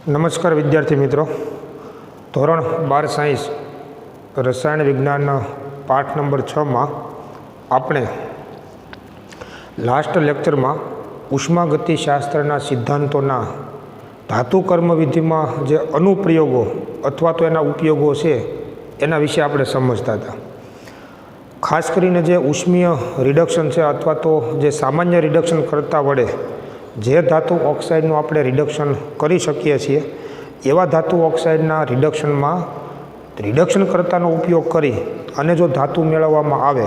નમસ્કાર વિદ્યાર્થી મિત્રો, ધોરણ 12 સાયન્સ રસાયણ વિજ્ઞાન પાઠ નંબર 6માં આપણે લાસ્ટ લેક્ચરમાં ઉષ્માગતિશાસ્ત્રના સિદ્ધાંતોના ધાતુ કર્મવિધિમાં જે અનુપ્રયોગો અથવા તો એના ઉપયોગો છે એના વિશે આપણે સમજતા હતા. ખાસ કરીને જે ઉષ્મીય રિડક્શન છે અથવા તો જે સામાન્ય રિડક્શન કરતા વડે જે ધાતુ ઓક્સાઇડનું આપણે રિડક્શન કરી શકીએ છીએ એવા ધાતુ ઓક્સાઇડના રિડક્શનમાં રિડક્શન કરતાનો ઉપયોગ કરી અને જો ધાતુ મેળવવામાં આવે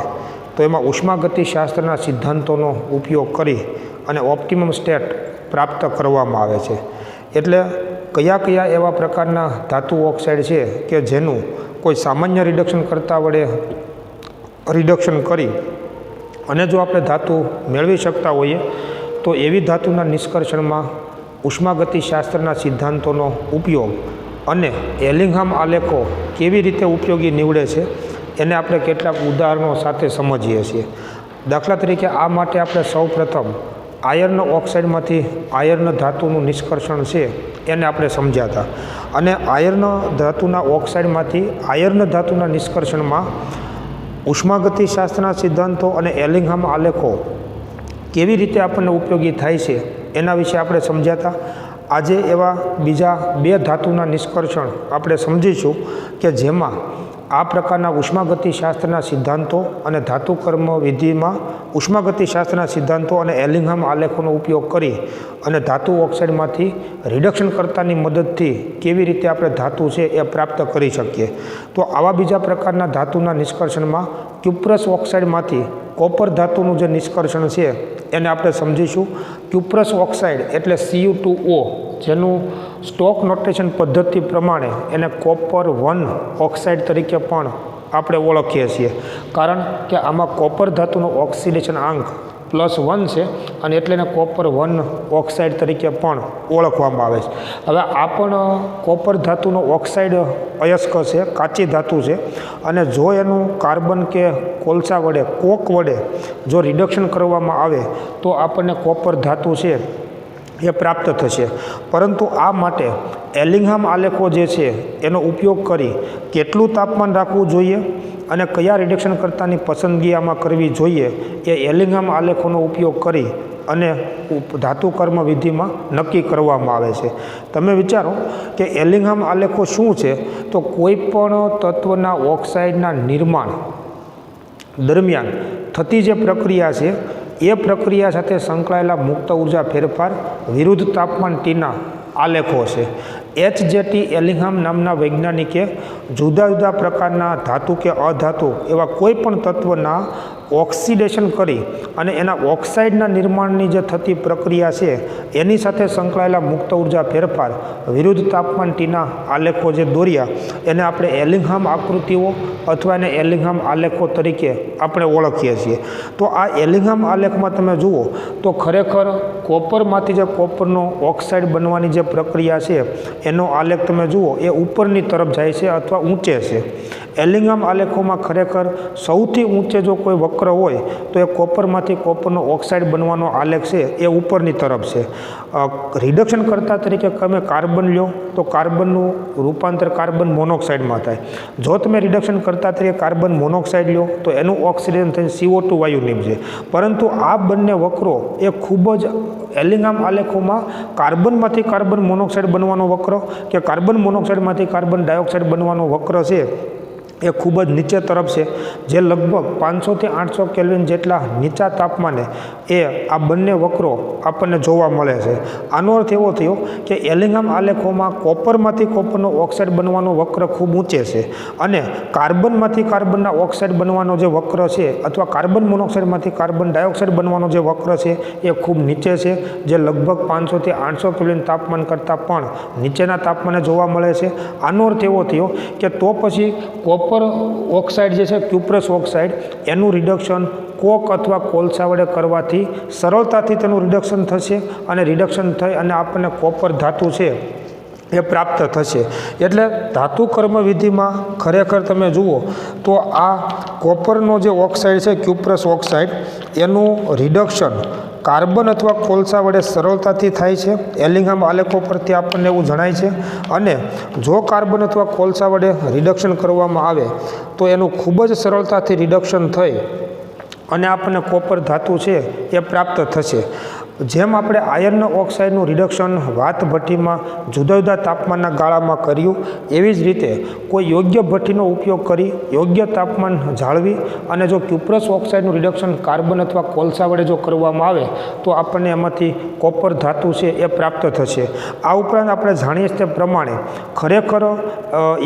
તો એમાં ઉષ્માગતિશાસ્ત્રના સિદ્ધાંતોનો ઉપયોગ કરી અને ઓપ્ટિમમ સ્ટેટ પ્રાપ્ત કરવામાં આવે છે. એટલે કયા કયા એવા પ્રકારના ધાતુ ઓક્સાઇડ છે કે જેનું કોઈ સામાન્ય રિડક્શન કરતા વડે રિડક્શન કરી અને જો આપણે ધાતુ મેળવી શકતા હોઈએ તો એવી ધાતુના નિષ્કર્ષણમાં ઉષ્માગતિશાસ્ત્રના સિદ્ધાંતોનો ઉપયોગ અને એલિંગહામ આલેખો કેવી રીતે ઉપયોગી નીવડે છે એને આપણે કેટલાક ઉદાહરણો સાથે સમજીએ છીએ. દાખલા તરીકે આ માટે આપણે સૌપ્રથમ આયર્ન ઓક્સાઇડમાંથી આયર્ન ધાતુનું નિષ્કર્ષણ છે એને આપણે સમજ્યા હતા. અને આયર્ન ધાતુના ઓક્સાઇડમાંથી આયર્ન ધાતુના નિષ્કર્ષણમાં ઉષ્માગતિશાસ્ત્રના સિદ્ધાંતો અને એલિંગહામ આલેખો કેવી રીતે આપણને ઉપયોગી થાય છે એના વિશે આપણે સમજ્યા હતા. આજે એવા બીજા બે ધાતુના નિષ્કર્ષણ આપણે સમજીશું કે જેમાં આ પ્રકારના ઉષ્માગતિશાસ્ત્રના સિદ્ધાંતો અને ધાતુ કર્મ વિધિમાં ઉષ્માગતિશાસ્ત્રના સિદ્ધાંતો અને એલિંગહામ આલેખોનો ઉપયોગ કરી અને ધાતુ ઓક્સાઇડમાંથી રિડક્શન કરતાની મદદથી કેવી રીતે આપણે ધાતુ છે એ પ્રાપ્ત કરી શકીએ. તો આવા બીજા પ્રકારના ધાતુના નિષ્કર્ષણમાં ક્યુપ્રસ ઓક્સાઇડમાંથી કોપર ધાતુનું જે નિષ્કર્ષણ છે એને આપણે સમજીશું. ક્યુપ્રસ ઓક્સાઇડ એટલે Cu2O, જેનું સ્ટોક નોટેશન પદ્ધતિ પ્રમાણે એને કોપર 1 ઓક્સાઇડ તરીકે પણ આપણે ઓળખીએ છીએ, કારણ કે આમાં કોપર ધાતુનો ઓક્સિડેશન આંક +1 છે અને એટલે એને કોપર 1 ઓક્સાઇડ તરીકે પણ ઓળખવામાં આવે છે. હવે આ પણ કોપર ધાતુનો ઓક્સાઇડ અયસ્ક છે, કાચી ધાતુ છે, અને જો એનું કાર્બન કે કોલસા વડે કોક વડે જો રિડક્શન કરવામાં આવે તો આપણને કોપર ધાતુ છે એ પ્રાપ્ત થશે. પરંતુ આ માટે એલિંગહામ આલેખો જે છે એનો ઉપયોગ કરી કેટલું તાપમાન રાખવું જોઈએ અને કયા રિડક્શન કરતાની પસંદગી આમાં કરવી જોઈએ એ એલિંગહામ આલેખોનો ઉપયોગ કરી અને ધાતુ કર્મ વિધિમાં નક્કી કરવામાં આવે છે. તમે વિચારો કે એલિંગહામ આલેખો શું છે? તો કોઈ પણ તત્વના ઓક્સાઇડના નિર્માણ દરમિયાન થતી જે પ્રક્રિયા છે એ પ્રક્રિયા સાથે સંકળાયેલા મુક્ત ઉર્જા ફેરફાર વિરુદ્ધ તાપમાન Tના આલેખો છે. H.J.T. એલિંગહામ નામના વૈજ્ઞાનિકે જુદા જુદા પ્રકારના ધાતુ કે અધાતુ એવા કોઈ પણ તત્વના ઓક્સિડેશન કરી અને એના ઓક્સાઇડના નિર્માણની જે થતી પ્રક્રિયા છે એની સાથે સંકળાયેલા મુક્ત ઉર્જા ફેરફાર વિરુદ્ધ તાપમાન Tના આલેખો જે દોર્યા એને આપણે એલિંગહામ આકૃતિઓ અથવા એને એલિંગહામ આલેખો તરીકે આપણે ઓળખીએ છીએ. તો આ એલિંગહામ આલેખમાં તમે જુઓ તો ખરેખર કોપરમાંથી જે કોપરનો ઓક્સાઇડ બનવાની જે પ્રક્રિયા છે એનો આલેખ તમે જુઓ એ ઉપરની તરફ જાય છે અથવા ઊંચે છે. એલિંગહામ આલેખોમાં ખરેખર સૌથી ઊંચે જો કોઈ વક્ર હોય તો એ કોપરમાંથી કોપરનો ઓક્સાઇડ બનવાનો આલેખ છે એ ઉપરની તરફ છે. રિડક્શન કરતા તરીકે તમે કાર્બન લો તો કાર્બનનું રૂપાંતર કાર્બન મોનોક્સાઇડમાં થાય. જો તમે રિડક્શન કરતા તરીકે કાર્બન મોનોક્સાઇડ લો તો એનું ઓક્સિડેશન થઈને CO2 વાયુ નીપજે. પરંતુ આ બંને વક્રો એ ખૂબ જ એલિંગહામ આલેખોમાં કાર્બનમાંથી કાર્બન મોનોક્સાઇડ બનવાનો વક્ર કે કાર્બન મોનોક્સાઇડમાંથી કાર્બન ડાયોક્સાઇડ બનવાનો વક્ર છે એ ખૂબ જ નીચે તરફ છે, જે લગભગ 500 થી 800 કેલ્વિન જેટલા નીચા તાપમાને એ આ બંને વક્રો આપણને જોવા મળે છે. આનો અર્થ એવો થયો કે એલિંગહામ આલેખોમાં કોપરમાંથી કોપરનો ઓક્સાઇડ બનવાનો વક્ર ખૂબ ઊંચે છે અને કાર્બનમાંથી કાર્બનના ઓક્સાઇડ બનવાનો જે વક્ર છે અથવા કાર્બન મોનોક્સાઇડમાંથી કાર્બન ડાયોક્સાઇડ બનવાનો જે વક્ર છે એ ખૂબ નીચે છે, જે લગભગ 500 થી 800 કેલ્વિન તાપમાન કરતાં પણ નીચેના તાપમાને જોવા મળે છે. આનો અર્થ એવો થયો કે તો પછી કોપર ઓક્સાઇડ જે છે ક્યુપ્રસ ઓક્સાઇડ એનું રિડક્શન કોક અથવા કોલસા વડે કરવાથી સરળતાથી તેનું રિડક્શન થશે અને રિડક્શન થઈ અને આપણને કોપર ધાતુ છે એ પ્રાપ્ત થશે. એટલે ધાતુ કર્મ વિધિમાં ખરેખર તમે જુઓ તો આ કોપરનો જે ઓક્સાઇડ છે ક્યુપ્રસ ઓક્સાઇડ એનું રિડક્શન કાર્બન અથવા કોલસા વડે સરળતાથી થાય છે। એલિંગહામ આલેખો પરથી આપણને એવું જણાય છે। અને જો કાર્બન અથવા કોલસા વડે રિડક્શન કરવામાં આવે તો એનું ખૂબ જ સરળતાથી રિડક્શન થઈ અને આપણને કોપર ધાતુ છે એ પ્રાપ્ત થશે। જેમ આપણે આયર્ન ઓક્સાઇડનું રિડક્શન વાત ભઠ્ઠીમાં જુદા જુદા તાપમાનના ગાળામાં કર્યું, એવી જ રીતે કોઈ યોગ્ય ભઠ્ઠીનો ઉપયોગ કરી યોગ્ય તાપમાન જાળવી અને જો ક્યુપ્રસ ઓક્સાઇડનું રિડક્શન કાર્બન અથવા કોલસા વડે જો કરવામાં આવે તો આપણને એમાંથી કોપર ધાતુ છે એ પ્રાપ્ત થશે। આ ઉપરાંત આપણે જાણીએ તે પ્રમાણે ખરેખર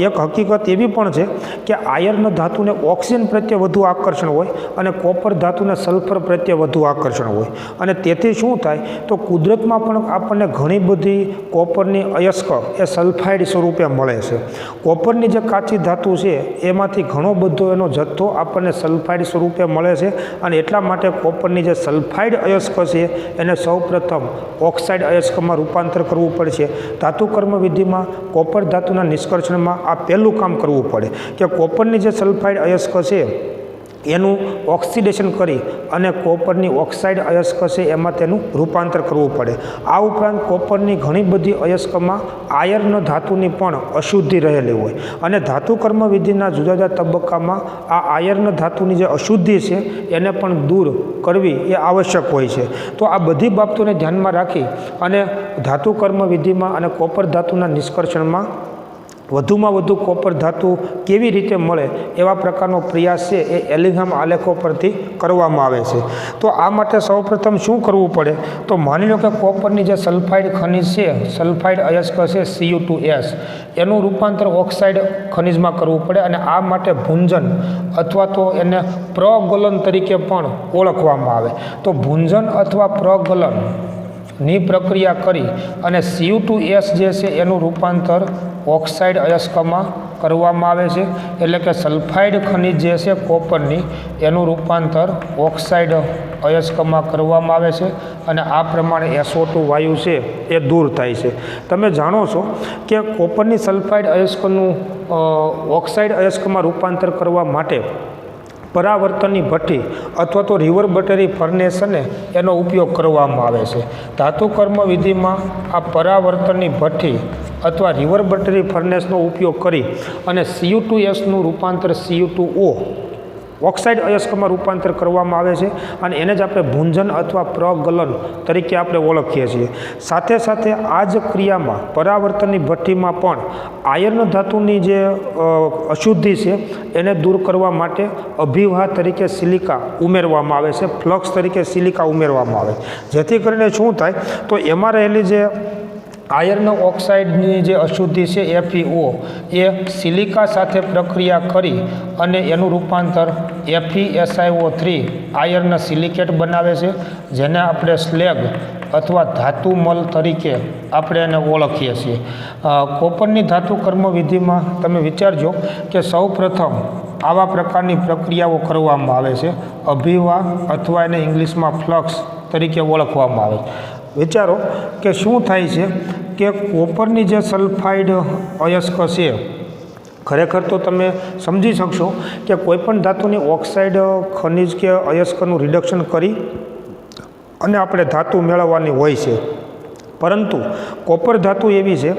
એક હકીકત એવી પણ છે કે આયર્ન ધાતુને ઓક્સિજન પ્રત્યે વધુ આકર્ષણ હોય અને કોપર ધાતુને સલ્ફર પ્રત્યે વધુ આકર્ષણ હોય અને તેથી શું થાય તો કુદરતમાં પણ આપણને ઘણી બધી કોપરની અયસ્ક એ સલ્ફાઇડ સ્વરૂપે મળે છે। કોપરની જે કાચી ધાતુ છે એમાંથી ઘણો બધો એનો જથ્થો આપણને સલ્ફાઇડ સ્વરૂપે મળે છે અને એટલા માટે કોપરની જે સલ્ફાઇડ અયસ્ક છે એને સૌપ્રથમ ઓક્સાઇડ અયસ્કમાં રૂપાંતર કરવું પડશે। ધાતુ કર્મ વિધિમાં કોપર ધાતુના નિષ્કર્ષણમાં આ પહેલું કામ કરવું પડે કે કોપરની જે સલ્ફાઇડ અયસ્ક છે એનું ઓક્સિડેશન કરી અને કોપરની ઓક્સાઇડ અયસ્ક છે એમાં તેનું રૂપાંતર કરવું પડે। આ ઉપરાંત કોપરની ઘણી બધી અયસ્કમાં આયર્ન ધાતુની પણ અશુદ્ધિ રહેલી હોય અને ધાતુ કર્મ વિધિના જુદા જુદા તબક્કામાં આ આયર્ન ધાતુની જે અશુદ્ધિ છે એને પણ દૂર કરવી એ આવશ્યક હોય છે। તો આ બધી બાબતોને ધ્યાનમાં રાખી અને ધાતુ કર્મ વિધિમાં અને કોપર ધાતુના નિષ્કર્ષણમાં વધુમાં વધુ કોપર ધાતુ કેવી રીતે મળે એવા પ્રકારનો પ્રયાસ છે એ એલિંગહામ આલેખો પરથી કરવામાં આવે છે। તો આ માટે સૌપ્રથમ શું કરવું પડે તો માની લો કે કોપરની જે સલ્ફાઇડ ખનિજ છે, સલ્ફાઇડ અયસ્ક છે Cu2S, એનું રૂપાંતર ઓક્સાઇડ ખનિજમાં કરવું પડે અને આ માટે ભૂંજન અથવા તો એને પ્રગલન તરીકે પણ ઓળખવામાં આવે। તો ભૂંજન અથવા પ્રગલન ની પ્રક્રિયા કરી અને Cu2S જે છે એનું રૂપાંતર ઓક્સાઇડ અયસ્કમાં કરવામાં આવે છે। એટલે કે સલ્ફાઇડ ખનિજ જે છે કોપરની એનું રૂપાંતર ઓક્સાઇડ અયસ્કમાં કરવામાં આવે છે અને આ પ્રમાણે SO2 વાયુ છે એ દૂર થાય છે। તમે જાણો છો કે કોપરની સલ્ફાઇડ અયસ્કનું ઓક્સાઇડ અયસ્કમાં રૂપાંતર કરવા માટે પરાવર્તનની ભઠ્ઠી અથવા તો રિવર્બટરી ફર્નેસ અને એનો ઉપયોગ કરવામાં આવે છે। ધાતુ કર્મ વિધિમાં આ પરાવર્તનની ભઠ્ઠી અથવા રિવર્બટરી ફર્નેસનો ઉપયોગ કરી અને Cu2Sનું રૂપાંતર Cu2O ઓક્સાઇડ અયસ્કમાં રૂપાંતર કરવામાં આવે છે અને એને જ આપણે ભૂંજન અથવા પ્રગલન તરીકે આપણે ઓળખીએ છીએ। સાથે સાથે આ જ ક્રિયામાં પરાવર્તનની ભઠ્ઠીમાં પણ આયર્ન ધાતુની જે અશુદ્ધિ છે એને દૂર કરવા માટે અભિવાહ તરીકે સિલિકા ઉમેરવામાં આવે છે, ફ્લક્સ તરીકે સિલિકા ઉમેરવામાં આવે, જેથી કરીને શું થાય તો એમાં રહેલી જે આયર્ન ઓક્સાઇડની જે અશુદ્ધિ છે FeO એ સિલિકા સાથે પ્રક્રિયા કરી અને એનું રૂપાંતર FeSiO3 આયર્ન સિલિકેટ બનાવે છે, જેને આપણે સ્લેગ અથવા ધાતુમલ તરીકે આપણે એને ઓળખીએ છીએ। કોપરની ધાતુ કર્મ વિધિમાં તમે વિચારજો કે સૌ પ્રથમ આવા પ્રકારની પ્રક્રિયાઓ કરવામાં આવે છે, અભિવાહ અથવા એને ઇંગ્લિશમાં ફ્લક્સ તરીકે ઓળખવામાં આવે છે। વિચારો કે શું થાય છે કે કોપરની જે સલ્ફાઇડ અયસ્ક છે ખરેખર તો તમે સમજી શકશો કે કોઈપણ ધાતુની ઓક્સાઇડ ખનિજ કે અયસ્કનું રિડક્શન કરી અને આપણે ધાતુ મેળવવાની હોય છે, પરંતુ કોપર ધાતુ એવી છે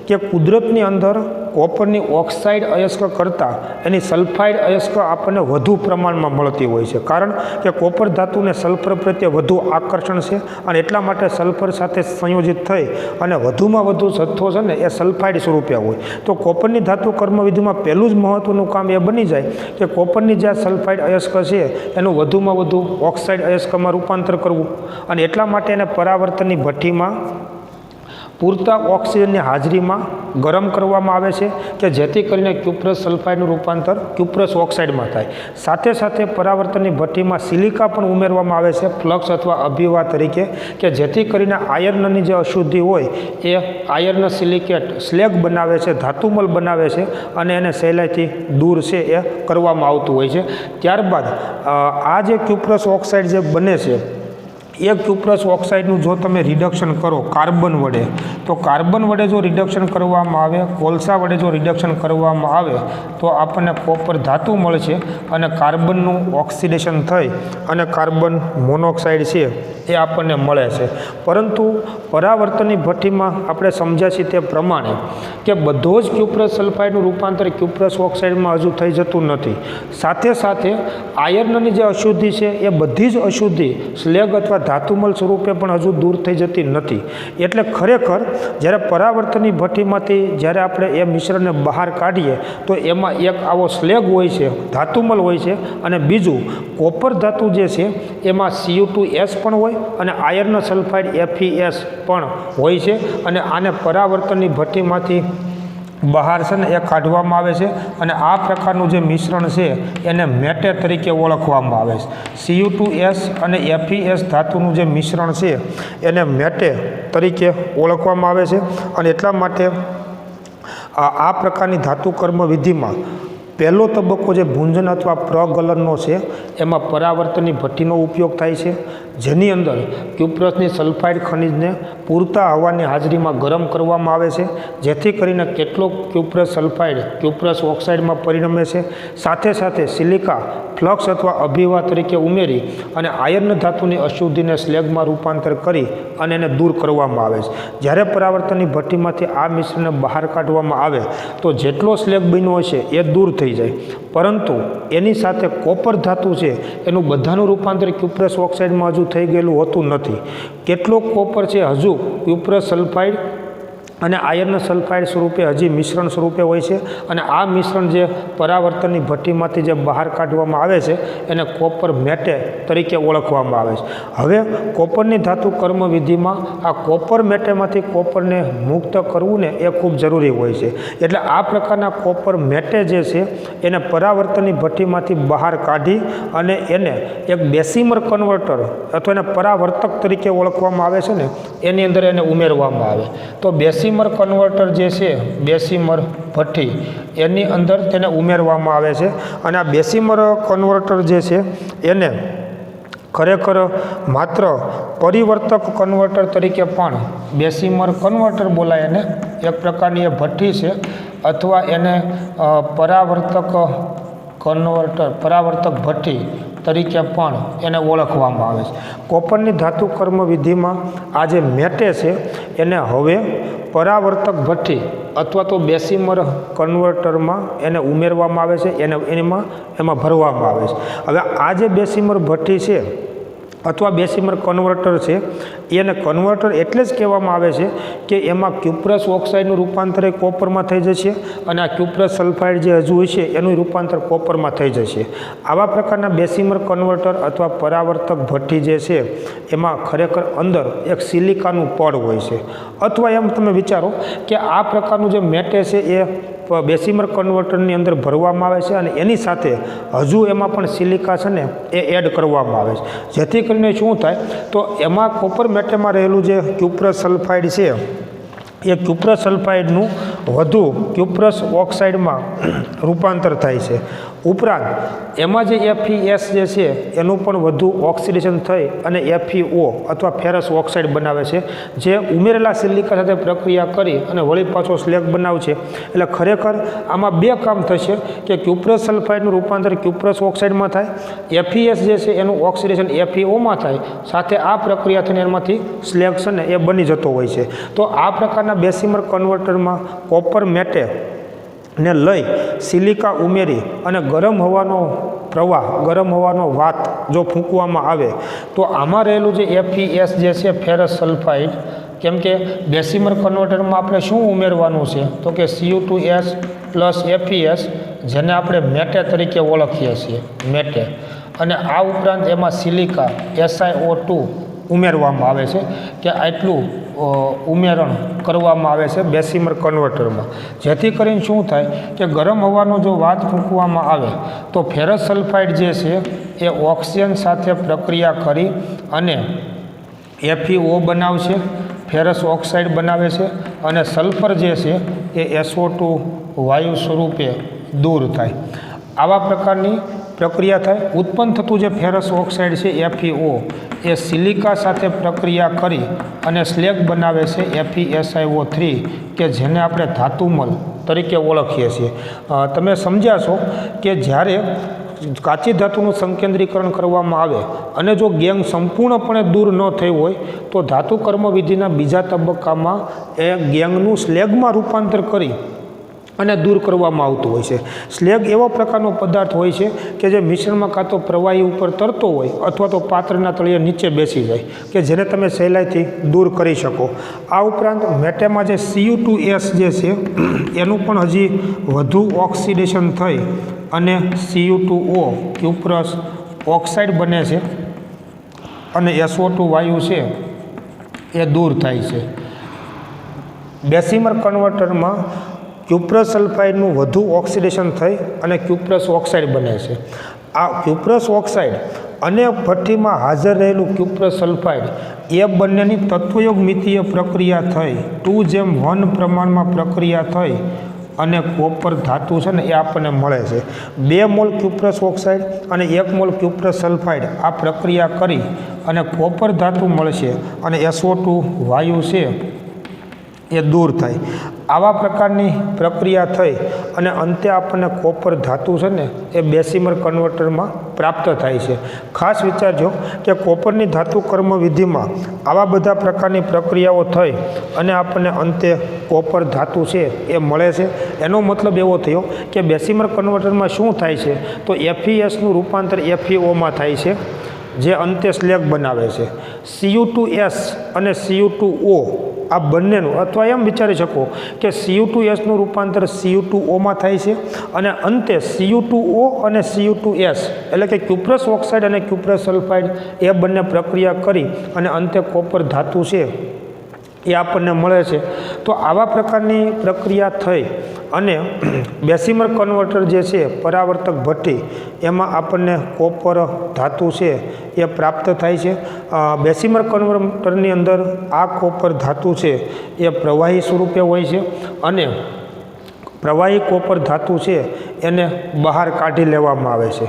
કે કુદરતની અંદર કોપરની ઓક્સાઇડ અયસ્ક કરતાં એની સલ્ફાઇડ અયસ્ક આપણને વધુ પ્રમાણમાં મળતી હોય છે, કારણ કે કોપર ધાતુને સલ્ફર પ્રત્યે વધુ આકર્ષણ છે અને એટલા માટે સલ્ફર સાથે સંયોજિત થઈ અને વધુમાં વધુ જથ્થો છે ને એ સલ્ફાઇડ સ્વરૂપે હોય। તો કોપરની ધાતુ કર્મવિધિમાં પહેલું જ મહત્ત્વનું કામ એ બની જાય કે કોપરની જે સલ્ફાઇડ અયસ્ક છે એનું વધુમાં વધુ ઓક્સાઇડ અયસ્કમાં રૂપાંતર કરવું અને એટલા માટે એને પરાવર્તનની ભઠ્ઠીમાં પૂરતા ઓક્સિજનની હાજરીમાં ગરમ કરવામાં આવે છે કે જેથી કરીને ક્યુપ્રસ સલ્ફાઇડનું રૂપાંતર ક્યુપ્રસ ઓક્સાઇડમાં થાય। સાથે સાથે પરાવર્તનની ભઠ્ઠીમાં સિલિકા પણ ઉમેરવામાં આવે છે ફ્લક્સ અથવા અભિવાહ તરીકે કે જેથી કરીને આયર્નની જે અશુદ્ધિ હોય એ આયર્ન સિલિકેટ સ્લેગ બનાવે છે, ધાતુમલ બનાવે છે અને એને સહેલાઈથી દૂર છે એ કરવામાં આવતું હોય છે। ત્યારબાદ આ જે ક્યુપ્રસ ઓક્સાઇડ જે બને છે એક ક્યુપ્રસ ઓક્સાઇડનું જો તમે રિડક્શન કરો કાર્બન વડે, તો કાર્બન વડે જો રિડક્શન કરવામાં આવે, કોલસા વડે જો રિડક્શન કરવામાં આવે તો આપણને કોપર ધાતુ મળશે અને કાર્બનનું ઓક્સિડેશન થઈ અને કાર્બન મોનોક્સાઇડ છે એ આપણને મળે છે. પરંતુ પરાવર્તનની ભઠ્ઠીમાં આપણે સમજ્યા છીએ તે પ્રમાણે કે બધો જ ક્યુપ્રસ સલ્ફાઇડનું રૂપાંતર ક્યુપ્રસ ઓક્સાઇડમાં હજુ થઈ જતું નથી. સાથે સાથે આયર્નની જે અશુદ્ધિ છે એ બધી જ અશુદ્ધિ સ્લેગ અથવા ધાતુમલ સ્વરૂપે પણ હજુ દૂર થઈ જતી નથી. એટલે ખરેખર જ્યારે પરાવર્તનની ભઠ્ઠીમાંથી જ્યારે આપણે એ મિશ્રણને બહાર કાઢીએ તો એમાં એક આવો સ્લેગ હોય છે, ધાતુમલ હોય છે, અને બીજું કોપર ધાતુ જે છે એમાં Cu2S પણ હોય અને આયર્ન સલ્ફાઇડ FeS પણ હોય છે. અને આને પરાવર્તનની ભઠ્ઠીમાંથી બહાર છે ને એ કાઢવામાં આવે છે અને આ પ્રકારનું જે મિશ્રણ છે એને મેટે તરીકે ઓળખવામાં આવે છે. Cu2S અને FeS ધાતુનું જે મિશ્રણ છે એને મેટે તરીકે ઓળખવામાં આવે છે. અને એટલા માટે આ પ્રકારની ધાતુ કર્મ વિધિમાં પહેલો તબક્કો જે ભૂંજન અથવા પ્રગલનનો છે એમાં પરાવર્તનની ભઠ્ઠીનો ઉપયોગ થાય છે, જેની અંદર ક્યુપ્રસની સલ્ફાઇડ ખનિજને પૂરતા હવાની હાજરીમાં ગરમ કરવામાં આવે છે, જેથી કરીને કેટલોક ક્યુપ્રસ સલ્ફાઇડ ક્યુપ્રસ ઓક્સાઇડમાં પરિણમે છે. સાથે સાથે સિલિકા ફ્લક્સ અથવા અભિવાહ તરીકે ઉમેરી અને આયર્ન ધાતુની અશુદ્ધિને સ્લેગમાં રૂપાંતર કરી અને એને દૂર કરવામાં આવે છે. જ્યારે પરાવર્તનની ભઠ્ઠીમાંથી આ મિશ્રણને બહાર કાઢવામાં આવે તો જેટલો સ્લેગ બન્યો હશે એ દૂર થઈ જાય, પરંતુ એની સાથે કોપર ધાતુ છે એનું બધાનું રૂપાંતર ક્યુપ્રસ ઓક્સાઇડમાં હજુ થઈ ગયેલું હોતું નથી. કેટલોક કોપર છે હજુ ક્યુપ્રસ સલ્ફાઇડ અને આયર્ન સલ્ફાઇડ સ્વરૂપે હજી મિશ્રણ સ્વરૂપે હોય છે અને આ મિશ્રણ જે પરાવર્તનની ભઠ્ઠીમાંથી જે બહાર કાઢવામાં આવે છે એને કોપર મેટે તરીકે ઓળખવામાં આવે છે. હવે કોપરની ધાતુ કર્મ વિધિમાં આ કોપર મેટેમાંથી કોપરને મુક્ત કરવું ને એ ખૂબ જરૂરી હોય છે. એટલે આ પ્રકારના કોપર મેટે જે છે એને પરાવર્તનની ભઠ્ઠીમાંથી બહાર કાઢી અને એને એક બેસીમર કન્વર્ટર અથવા એને પરાવર્તક તરીકે ઓળખવામાં આવે છે ને એની અંદર એને ઉમેરવામાં આવે. તો બેસીમર કન્વર્ટર જે છે, બેસીમર ભઠ્ઠી એની અંદર તેને ઉમેરવામાં આવે છે. અને આ બેસીમર કન્વર્ટર જે છે એને ખરેખર માત્ર પરિવર્તક કન્વર્ટર તરીકે પણ બેસીમર કન્વર્ટર બોલાય. એને એક પ્રકારની એ ભઠ્ઠી છે અથવા એને પરાવર્તક કન્વર્ટર, પરાવર્તક ભઠ્ઠી તરીકે પણ એને ઓળખવામાં આવે છે. કોપરની ધાતુ કર્મ વિધિમાં આ જે મેટે છે એને હવે પરાવર્તક ભઠ્ઠી અથવા તો બેસીમર કન્વર્ટરમાં એને ઉમેરવામાં આવે છે, એમાં ભરવામાં આવે છે. હવે આ જે બેસીમર ભઠ્ઠી છે અથવા બેસીમર કન્વર્ટર છે એને કન્વર્ટર એટલે જ કહેવામાં આવે છે કે એમાં ક્યુપ્રસ ઓક્સાઇડનું રૂપાંતર એ કોપરમાં થઈ જશે અને આ ક્યુપ્રસ સલ્ફાઇડ જે હજુ હોય છે એનું રૂપાંતર કોપરમાં થઈ જશે. આવા પ્રકારના બેસીમર કન્વર્ટર અથવા પરાવર્તક ભઠ્ઠી જે છે એમાં ખરેખર અંદર એક સિલિકાનું પડ હોય છે. અથવા એમ તમે વિચારો કે આ પ્રકારનું જે મેટે છે એ બેસીમર કન્વર્ટરની અંદર ભરવામાં આવે છે અને એની સાથે હજુ એમાં પણ સિલિકા છે ને એ એડ કરવામાં આવે છે, જેથી કરીને શું થાય તો એમાં કોપર મેટેમાં રહેલું જે ક્યુપ્રસ સલ્ફાઇડ છે એ ક્યુપ્રસ સલ્ફાઇડનું વધુ ક્યુપ્રસ ઓક્સાઇડમાં રૂપાંતર થાય છે. ઉપરાંત એમાં જે FeS જે છે એનું પણ વધુ ઓક્સિડેશન થઈ અને FeO અથવા ફેરસ ઓક્સાઇડ બનાવે છે, જે ઉમેરેલા સિલિકા સાથે પ્રક્રિયા કરી અને વળી પાછો સ્લેગ બનાવશે. એટલે ખરેખર આમાં બે કામ થશે કે ક્યુપ્રસ સલ્ફાઇડનું રૂપાંતર ક્યુપ્રસ ઓક્સાઇડમાં થાય, FeS જે છે એનું ઓક્સિડેશન FeOમાં થાય, સાથે આ પ્રક્રિયા થઈને એમાંથી સ્લેગ છે ને એ બની જતો હોય છે. તો આ પ્રકારના બેસીમર કન્વર્ટરમાં કોપર મેટે ને લઈ સિલિકા ઉમેરી અને ગરમ હવાનો પ્રવાહ, ગરમ હવાનો વાત જો ફૂંકવામાં આવે તો આમાં રહેલું જે FeS જે છે ફેરસ સલ્ફાઇડ, કેમ કે બેસીમર કન્વર્ટરમાં આપણે શું ઉમેરવાનું છે તો કે Cu2S પ્લસ FeS, જેને આપણે મેટે તરીકે ઓળખીએ છીએ, મેટે. અને આ ઉપરાંત એમાં સિલિકા SiO2 ઉમેરવામાં આવે છે કે આટલું ઉમેરણ કરવામાં આવે છે બેસીમર કન્વર્ટરમાં, જેથી કરીને શું થાય કે ગરમ હવાનો જો વાત ફૂંકવામાં આવે તો ફેરસ સલ્ફાઇડ જે છે એ ઓક્સિજન સાથે પ્રક્રિયા કરી અને FeO બનાવશે, ફેરસ ઓક્સાઇડ બનાવે છે અને સલ્ફર જે છે એ SO2 વાયુ સ્વરૂપે દૂર થાય. આવા પ્રકારની પ્રક્રિયા થાય, ઉત્પન્ન થતું જે ફેરસ ઓક્સાઇડ છે FeO એ સિલિકા સાથે પ્રક્રિયા કરી અને સ્લેગ બનાવે છે FeSiO3 કે જેને આપણે ધાતુમલ તરીકે ઓળખીએ છીએ। તમે સમજ્યા છો કે જ્યારે કાચી ધાતુનું સંકેન્દ્રીકરણ કરવામાં આવે અને જો ગેંગ સંપૂર્ણપણે દૂર ન થઈ હોય તો ધાતુ કર્મવિધિના બીજા તબક્કામાં એ ગેંગનું સ્લેગમાં રૂપાંતર કરી અને દૂર કરવામાં આવતું હોય છે। સ્લેગ એવો પ્રકારનો પદાર્થ હોય છે કે જે મિશ્રણમાં કાં તો પ્રવાહી ઉપર તરતો હોય અથવા તો પાત્રના તળિયે નીચે બેસી જાય કે જેને તમે સહેલાઈથી દૂર કરી શકો। આ ઉપરાંત મેટેમાં જે Cu2S જે છે એનું પણ હજી વધુ ઓક્સિડેશન થઈ અને Cu2O ક્યુપ્રસ ઓક્સાઇડ બને છે અને SO2 વાયુ છે એ દૂર થાય છે। બેસિમર કન્વર્ટરમાં ક્યુપ્રસ સલ્ફાઇડનું વધુ ઓક્સિડેશન થઈ અને ક્યુપ્રસ ઓક્સાઇડ બને છે। આ ક્યુપ્રસ ઓક્સાઇડ અને ભઠ્ઠીમાં હાજર રહેલું ક્યુપ્રસ સલ્ફાઇડ એ બંનેની તત્વયોગમિતીય પ્રક્રિયા થઈ 2:1 પ્રમાણમાં પ્રક્રિયા થઈ અને કોપર ધાતુ છે ને એ આપણને મળે છે। 2 મોલ ક્યુપ્રસ ઓક્સાઇડ અને 1 મોલ ક્યુપ્રસ સલ્ફાઇડ આ પ્રક્રિયા કરી અને કોપર ધાતુ મળશે અને SO2 વાયુ છે એ દૂર થાય। આવા પ્રકારની પ્રક્રિયા થઈ અને અંતે આપણને કોપર ધાતુ છે ને એ બેસિમર કન્વર્ટરમાં પ્રાપ્ત થાય છે। ખાસ વિચારજો કે કોપરની ધાતુ કર્મવિધિમાં આવા બધા પ્રકારની પ્રક્રિયાઓ થઈ અને આપણને અંતે કોપર ધાતુ છે એ મળે છે। એનો મતલબ એવો થયો કે બેસિમર કન્વર્ટરમાં શું થાય છે તો FeSનું રૂપાંતર FeOમાં થાય છે જે અંતે સ્લેગ બનાવે છે। Cu2S અને Cu2O આ બંનેનું અથવા એમ વિચારી શકો કે Cu2Sનું રૂપાંતર Cu2Oમાં થાય છે અને અંતે Cu2O અને Cu2S એટલે કે ક્યુપ્રસ ઓક્સાઇડ અને ક્યુપ્રસ સલ્ફાઇડ એ બંને પ્રક્રિયા કરી અને અંતે કોપર ધાતુ છે એ આપણને મળે છે। તો આવા પ્રકારની પ્રક્રિયા થઈ અને બેસિમર કન્વર્ટર જે છે પરાવર્તક ભઠ્ઠી એમાં આપણને કોપર ધાતુ છે એ પ્રાપ્ત થાય છે। બેસિમર કન્વર્ટરની અંદર આ કોપર ધાતુ છે એ પ્રવાહી સ્વરૂપે હોય છે અને પ્રવાહી કોપર ધાતુ છે એને બહાર કાઢી લેવામાં આવે છે।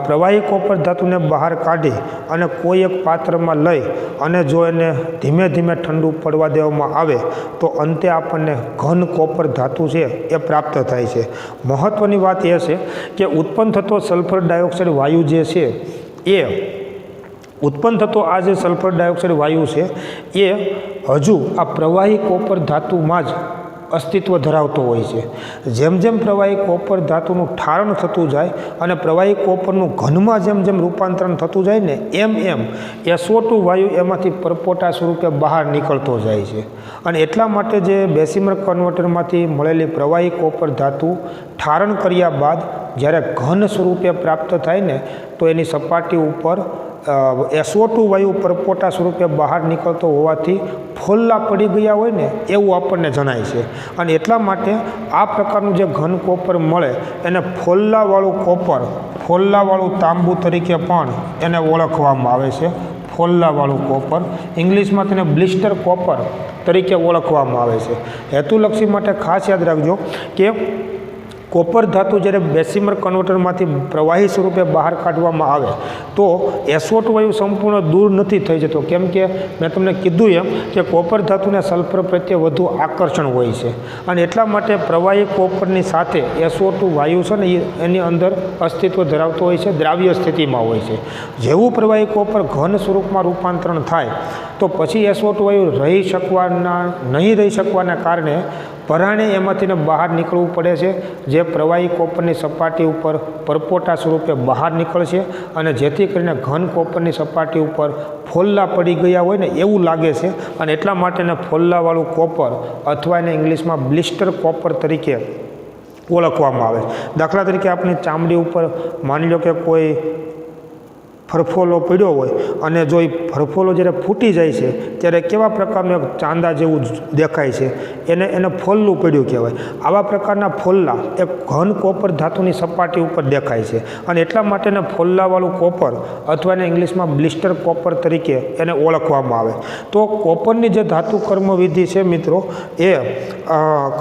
પ્રવાહી કોપર ધાતુને બહાર કાઢી અને કોઈ એક પાત્રમાં લઈ અને જો એને ધીમે ધીમે ઠંડુ પડવા દેવામાં આવે તો અંતે આપણને ઘન કોપર ધાતુ છે એ પ્રાપ્ત થાય છે। મહત્ત્વની વાત એ છે કે ઉત્પન્ન થતો સલ્ફર ડાયોક્સાઇડ વાયુ જે છે એ ઉત્પન્ન થતો આ જે સલ્ફર ડાયોક્સાઇડ વાયુ છે એ હજુ આ પ્રવાહી કોપર ધાતુમાં જ અસ્તિત્વ ધરાવતો હોય છે। જેમ જેમ પ્રવાહી કોપર ધાતુનું ઠારણ થતું જાય અને પ્રવાહી કોપરનું ઘનમાં જેમ જેમ રૂપાંતરણ થતું જાય ને એમ એમ SO2 વાયુ એમાંથી પરપોટા સ્વરૂપે બહાર નીકળતો જાય છે અને એટલા માટે જે બેસિમર કન્વર્ટરમાંથી મળેલી પ્રવાહી કોપર ધાતુ ઠારણ કર્યા બાદ જ્યારે ઘન સ્વરૂપે પ્રાપ્ત થાય ને તો એની સપાટી ઉપર SO2 વાયુ પરપોટા સ્વરૂપે બહાર નીકળતો હોવાથી ફોલ્લા પડી ગયા હોય ને એવું આપણને જણાય છે અને એટલા માટે આ પ્રકારનું જે ઘન કોપર મળે એને ફોલ્લાવાળું કોપર ફોલ્લાવાળું તાંબુ તરીકે પણ એને ઓળખવામાં આવે છે। ફોલ્લાવાળું કોપર ઇંગ્લિશમાં તેને બ્લિસ્ટર કોપર તરીકે ઓળખવામાં આવે છે। હેતુલક્ષી માટે ખાસ યાદ રાખજો કે કોપર ધાતુ જ્યારે બેસિમર કન્વર્ટરમાંથી પ્રવાહી સ્વરૂપે બહાર કાઢવામાં આવે તો SO2 વાયુ સંપૂર્ણ દૂર નથી થઈ જતો કેમ કે મેં તમને કીધું એમ કે કોપર ધાતુને સલ્ફર પ્રત્યે વધુ આકર્ષણ હોય છે અને એટલા માટે પ્રવાહી કોપરની સાથે SO2 વાયુ છે ને એની અંદર અસ્તિત્વ ધરાવતો હોય છે, દ્રાવ્ય સ્થિતિમાં હોય છે। જેવું પ્રવાહી કોપર ઘન સ્વરૂપમાં રૂપાંતરણ થાય તો પછી SO2 વાયુ નહીં રહી શકવાના કારણે પરાણે એમાંથીને બહાર નીકળવું પડે છે જે પ્રવાહી કોપરની સપાટી ઉપર પરપોટા સ્વરૂપે બહાર નીકળશે અને જેથી કરીને ઘન કોપરની સપાટી ઉપર ફોલ્લા પડી ગયા હોય ને એવું લાગે છે અને એટલા માટે એને ફોલ્લાવાળું કોપર અથવા એને ઇંગ્લિશમાં બ્લિસ્ટર કોપર તરીકે ઓળખવામાં આવે। દાખલા તરીકે આપણી ચામડી ઉપર માની લો કે કોઈ ફરફોલો પડ્યો હોય અને જો એ ફરફોલો જ્યારે ફૂટી જાય છે ત્યારે કેવા પ્રકારનું એક ચાંદા જેવું દેખાય છે એને ફોલ્લું પડ્યું કહેવાય। આવા પ્રકારના ફોલ્લા એક ઘન કોપર ધાતુની સપાટી ઉપર દેખાય છે અને એટલા માટે એને ફોલ્લાવાળું કોપર અથવા એને ઇંગ્લિશમાં બ્લિસ્ટર કોપર તરીકે એને ઓળખવામાં આવે। તો કોપરની જે ધાતુ કર્મવિધિ છે મિત્રો એ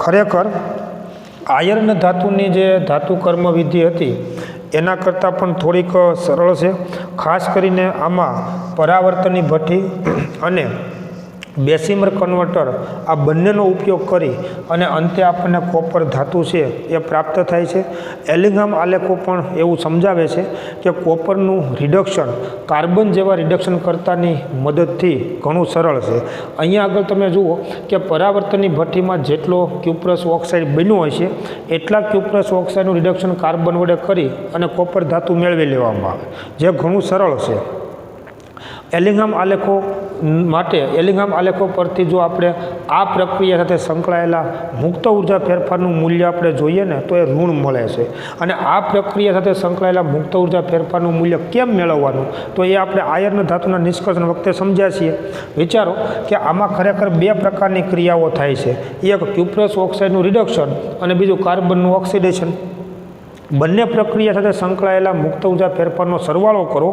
ખરેખર આયર્ન ધાતુની જે ધાતુ કર્મવિધિ હતી એના કરતાં પણ થોડીક સરળ છે. ખાસ કરીને આમાં પરાવર્તનની ભઠ્ઠી અને બેસીમર કન્વર્ટર આ બંનેનો ઉપયોગ કરી અને અંતે આપણને કોપર ધાતુ છે એ પ્રાપ્ત થાય છે. એલિંગહામ આલેખો પણ એવું સમજાવે છે કે કોપરનું રિડક્શન કાર્બન જેવા રિડક્શન કરતાની મદદથી ઘણું સરળ છે. અહીંયા આગળ તમે જુઓ કે પરાવર્તનની ભઠ્ઠીમાં જેટલો ક્યુપ્રસ ઓક્સાઇડ બન્યો હોય છે એટલા ક્યુપ્રસ ઓક્સાઇડનું રિડક્શન કાર્બન વડે કરી અને કોપર ધાતુ મેળવી લેવામાં આવે, જે ઘણું સરળ છે. એલિંગહામ આલેખો માટે એલિંગહામ આલેખો પરથી જો આપણે આ પ્રક્રિયા સાથે સંકળાયેલા મુક્ત ઉર્જા ફેરફારનું મૂલ્ય આપણે જોઈએ ને તો એ ઋણ મળે છે. અને આ પ્રક્રિયા સાથે સંકળાયેલા મુક્ત ઉર્જા ફેરફારનું મૂલ્ય કેમ મેળવવાનું તો એ આપણે આયર્ન ધાતુના નિષ્કર્ષણ વખતે સમજ્યા છીએ. વિચારો કે આમાં ખરેખર બે પ્રકારની ક્રિયાઓ થાય છે. એક ક્યુપ્રસ ઓક્સાઇડનું રિડક્શન અને બીજું કાર્બનનું ઓક્સિડેશન. બંને પ્રક્રિયા સાથે સંકળાયેલા મુક્ત ઉર્જા ફેરફારનો સરવાળો કરો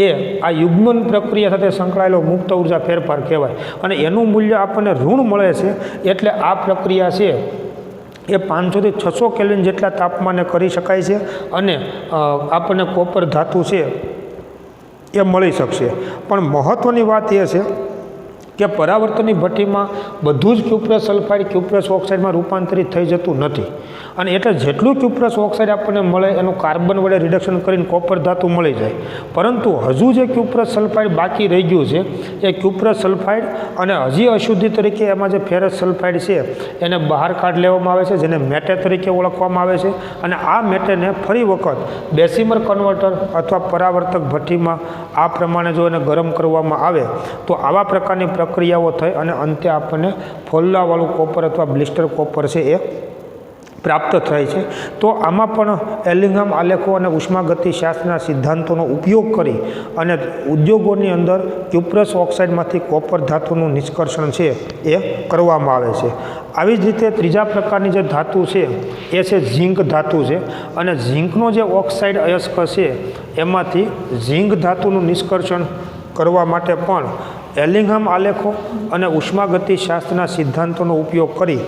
એ આ યુગ્મન પ્રક્રિયા સાથે સંકળાયેલો મુક્ત ઉર્જા ફેરફાર કહેવાય. અને એનું મૂલ્ય આપણને ઋણ મળે છે. એટલે આ પ્રક્રિયા છે એ 500 થી 600 કેલ્વિન જેટલા તાપમાને કરી શકાય છે અને આપણને કોપર ધાતુ છે એ મળી શકશે. પણ મહત્ત્વની વાત એ છે કે પરાવર્તનની ભઠ્ઠીમાં બધું જ ક્યુપ્રસ સલ્ફાઇડ ક્યુપ્રસ ઓક્સાઇડમાં રૂપાંતરિત થઈ જતું નથી. અને એટલે જેટલું ક્યુપ્રસ ઓક્સાઇડ આપણને મળે એનું કાર્બન વડે રિડક્શન કરીને કોપર ધાતુ મળી જાય. પરંતુ હજુ જે ક્યુપ્રસ સલ્ફાઇડ બાકી રહી ગયું છે એ ક્યુપ્રસ સલ્ફાઇડ અને હજી અશુદ્ધિ તરીકે એમાં જે ફેરસ સલ્ફાઇડ છે એને બહાર કાઢ લેવામાં આવે છે, જેને મેટે તરીકે ઓળખવામાં આવે છે. અને આ મેટેને ફરી વખત બેસીમર કન્વર્ટર અથવા પરાવર્તક ભઠ્ઠીમાં આ પ્રમાણે જો એને ગરમ કરવામાં આવે તો આવા પ્રકારની પ્રક્રિયાઓ થઈ અને અંતે આપણને ફોલ્લાવાળું કોપર અથવા બ્લિસ્ટર કોપર છે એ પ્રાપ્ત થાય છે. તો આમાં પણ એલિંગહામ આલેખો અને ઉષ્માગતિશાસ્ત્રના સિદ્ધાંતોનો ઉપયોગ કરી અને ઉદ્યોગોની અંદર ક્યુપ્રસ ઓક્સાઇડમાંથી કોપર ધાતુનું નિષ્કર્ષણ છે એ કરવામાં આવે છે. આવી જ રીતે ત્રીજા પ્રકારની જે ધાતુ છે એ છે ઝીંક ધાતુ છે. અને ઝીંકનો જે ઓક્સાઇડ અયસ્ક છે એમાંથી ઝીંક ધાતુનું નિષ્કર્ષણ કરવા માટે પણ એલિંગહામ આલેખો અને ઉષ્માગતિશાસ્ત્રના સિદ્ધાંતોનો ઉપયોગ કરી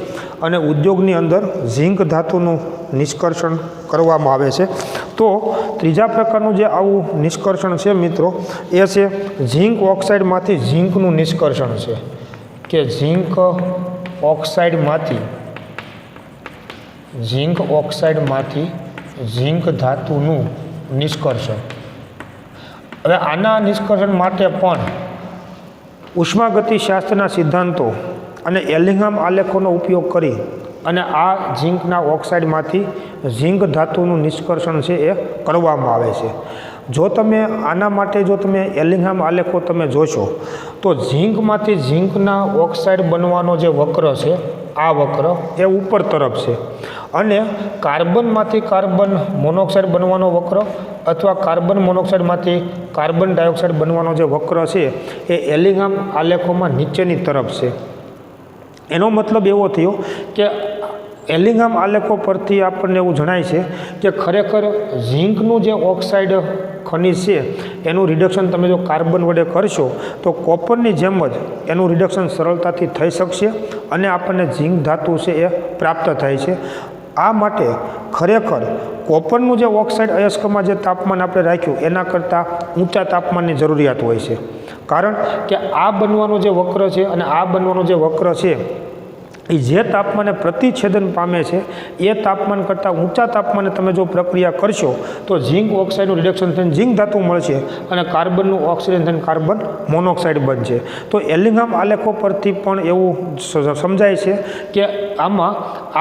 અને ઉદ્યોગની અંદર ઝીંક ધાતુનું નિષ્કર્ષણ કરવામાં આવે છે. તો ત્રીજા પ્રકારનું જે આવું નિષ્કર્ષણ છે મિત્રો એ છે ઝીંક ઓક્સાઇડમાંથી ઝીંકનું નિષ્કર્ષણ છે. કે ઝીંક ઓક્સાઇડમાંથી ઝીંક ધાતુનું નિષ્કર્ષણ. હવે આના નિષ્કર્ષણ માટે પણ ઉષ્માગતિશાસ્ત્રના સિદ્ધાંતો અને એલિંગહામ આલેખોનો ઉપયોગ કરી અને આ ઝીંકના ઓક્સાઇડમાંથી ઝીંક ધાતુનું નિષ્કર્ષણ છે એ કરવામાં આવે છે. જો તમે આના માટે જો તમે એલિંગહામ આલેખો તમે જોશો તો ઝીંકમાંથી ઝીંકના ઓક્સાઇડ બનવાનો જે વક્ર છે આ વક્ર એ ઉપર તરફ છે. અને કાર્બનમાંથી કાર્બન મોનોક્સાઇડ બનવાનો વક્ર અથવા કાર્બન મોનોક્સાઇડમાંથી કાર્બન ડાયોક્સાઇડ બનવાનો જે વક્ર છે એ એલિંગહામ આલેખોમાં નીચેની તરફ છે. એનો મતલબ એવો થયો કે એલિંગહામ આલેખો પરથી આપણને એવું જણાય છે કે ખરેખર ઝીંકનું જે ઓક્સાઇડ ખનિજ છે એનું રિડક્શન તમે જો કાર્બન વડે કરશો તો કોપરની જેમ જ એનું રિડક્શન સરળતાથી થઈ શકશે અને આપણને ઝીંક ધાતુ છે એ પ્રાપ્ત થાય છે. આ માટે ખરેખર કોપરનું જે ઓક્સાઇડ અયસ્કમાં જે તાપમાન આપણે રાખ્યું એના કરતાં ઊંચા તાપમાનની જરૂરિયાત હોય છે. કારણ કે આ બનવાનો જે વક્ર છે અને આ બનવાનો જે વક્ર છે એ જે તાપમાને પ્રતિછેદન પામે છે એ તાપમાન કરતાં ઊંચા તાપમાને તમે જો પ્રક્રિયા કરશો તો ઝીંક ઓક્સાઇડનું રિડક્શન થઈને ઝીંક ધાતુ મળશે અને કાર્બનનું ઓક્સિડેશન થઈને કાર્બન મોનોક્સાઇડ બનશે. તો એલિંગહામ આલેખો પરથી પણ એવું સમજાય છે કે આમાં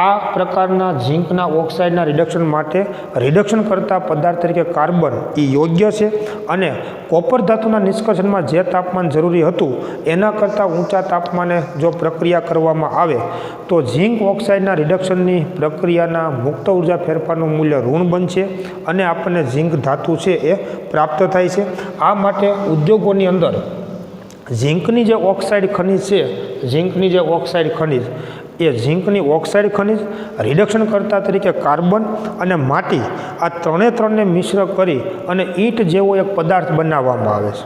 આ પ્રકારના ઝીંકના ઓક્સાઇડના રિડક્શન માટે રિડક્શન કરતા પદાર્થ તરીકે કાર્બન એ યોગ્ય છે અને કોપર ધાતુના નિષ્કર્ષણમાં જે તાપમાન જરૂરી હતું એના કરતાં ઊંચા તાપમાને જો પ્રક્રિયા કરવામાં આવે તો ઝીંક ઓક્સાઇડના રિડક્શનની પ્રક્રિયાના મુક્ત ઉર્જા ફેરફારનું મૂલ્ય ઋણ બનશે અને આપણને ઝીંક ધાતુ છે એ પ્રાપ્ત થાય છે. આ માટે ઉદ્યોગોની અંદર ઝીંકની જે ઓક્સાઇડ ખનિજ છે ઝીંકની ઓક્સાઇડ ખનિજ રિડક્શન કરતા તરીકે કાર્બન અને માટી આ ત્રણને મિશ્ર કરી અને ઈંટ જેવો એક પદાર્થ બનાવવામાં આવે છે.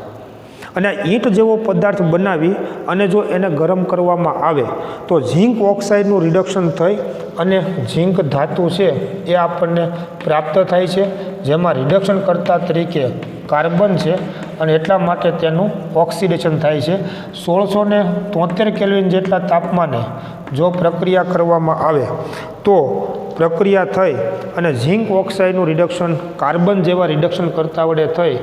અને ઈંટ જેવો પદાર્થ બનાવી અને જો એને ગરમ કરવામાં આવે તો ઝીંક ઓક્સાઇડનું રિડક્શન થઈ અને ઝીંક ધાતુ છે એ આપણને પ્રાપ્ત થાય છે, જેમાં રિડક્શન કરતા તરીકે કાર્બન છે અને એટલા માટે તેનું ઓક્સિડેશન થાય છે. 1673 કેલ્વિન જેટલા તાપમાને જો પ્રક્રિયા કરવામાં આવે તો પ્રક્રિયા થઈ અને ઝીંક ઓક્સાઇડનું રિડક્શન કાર્બન જેવા રિડક્શન કરતા વડે થઈ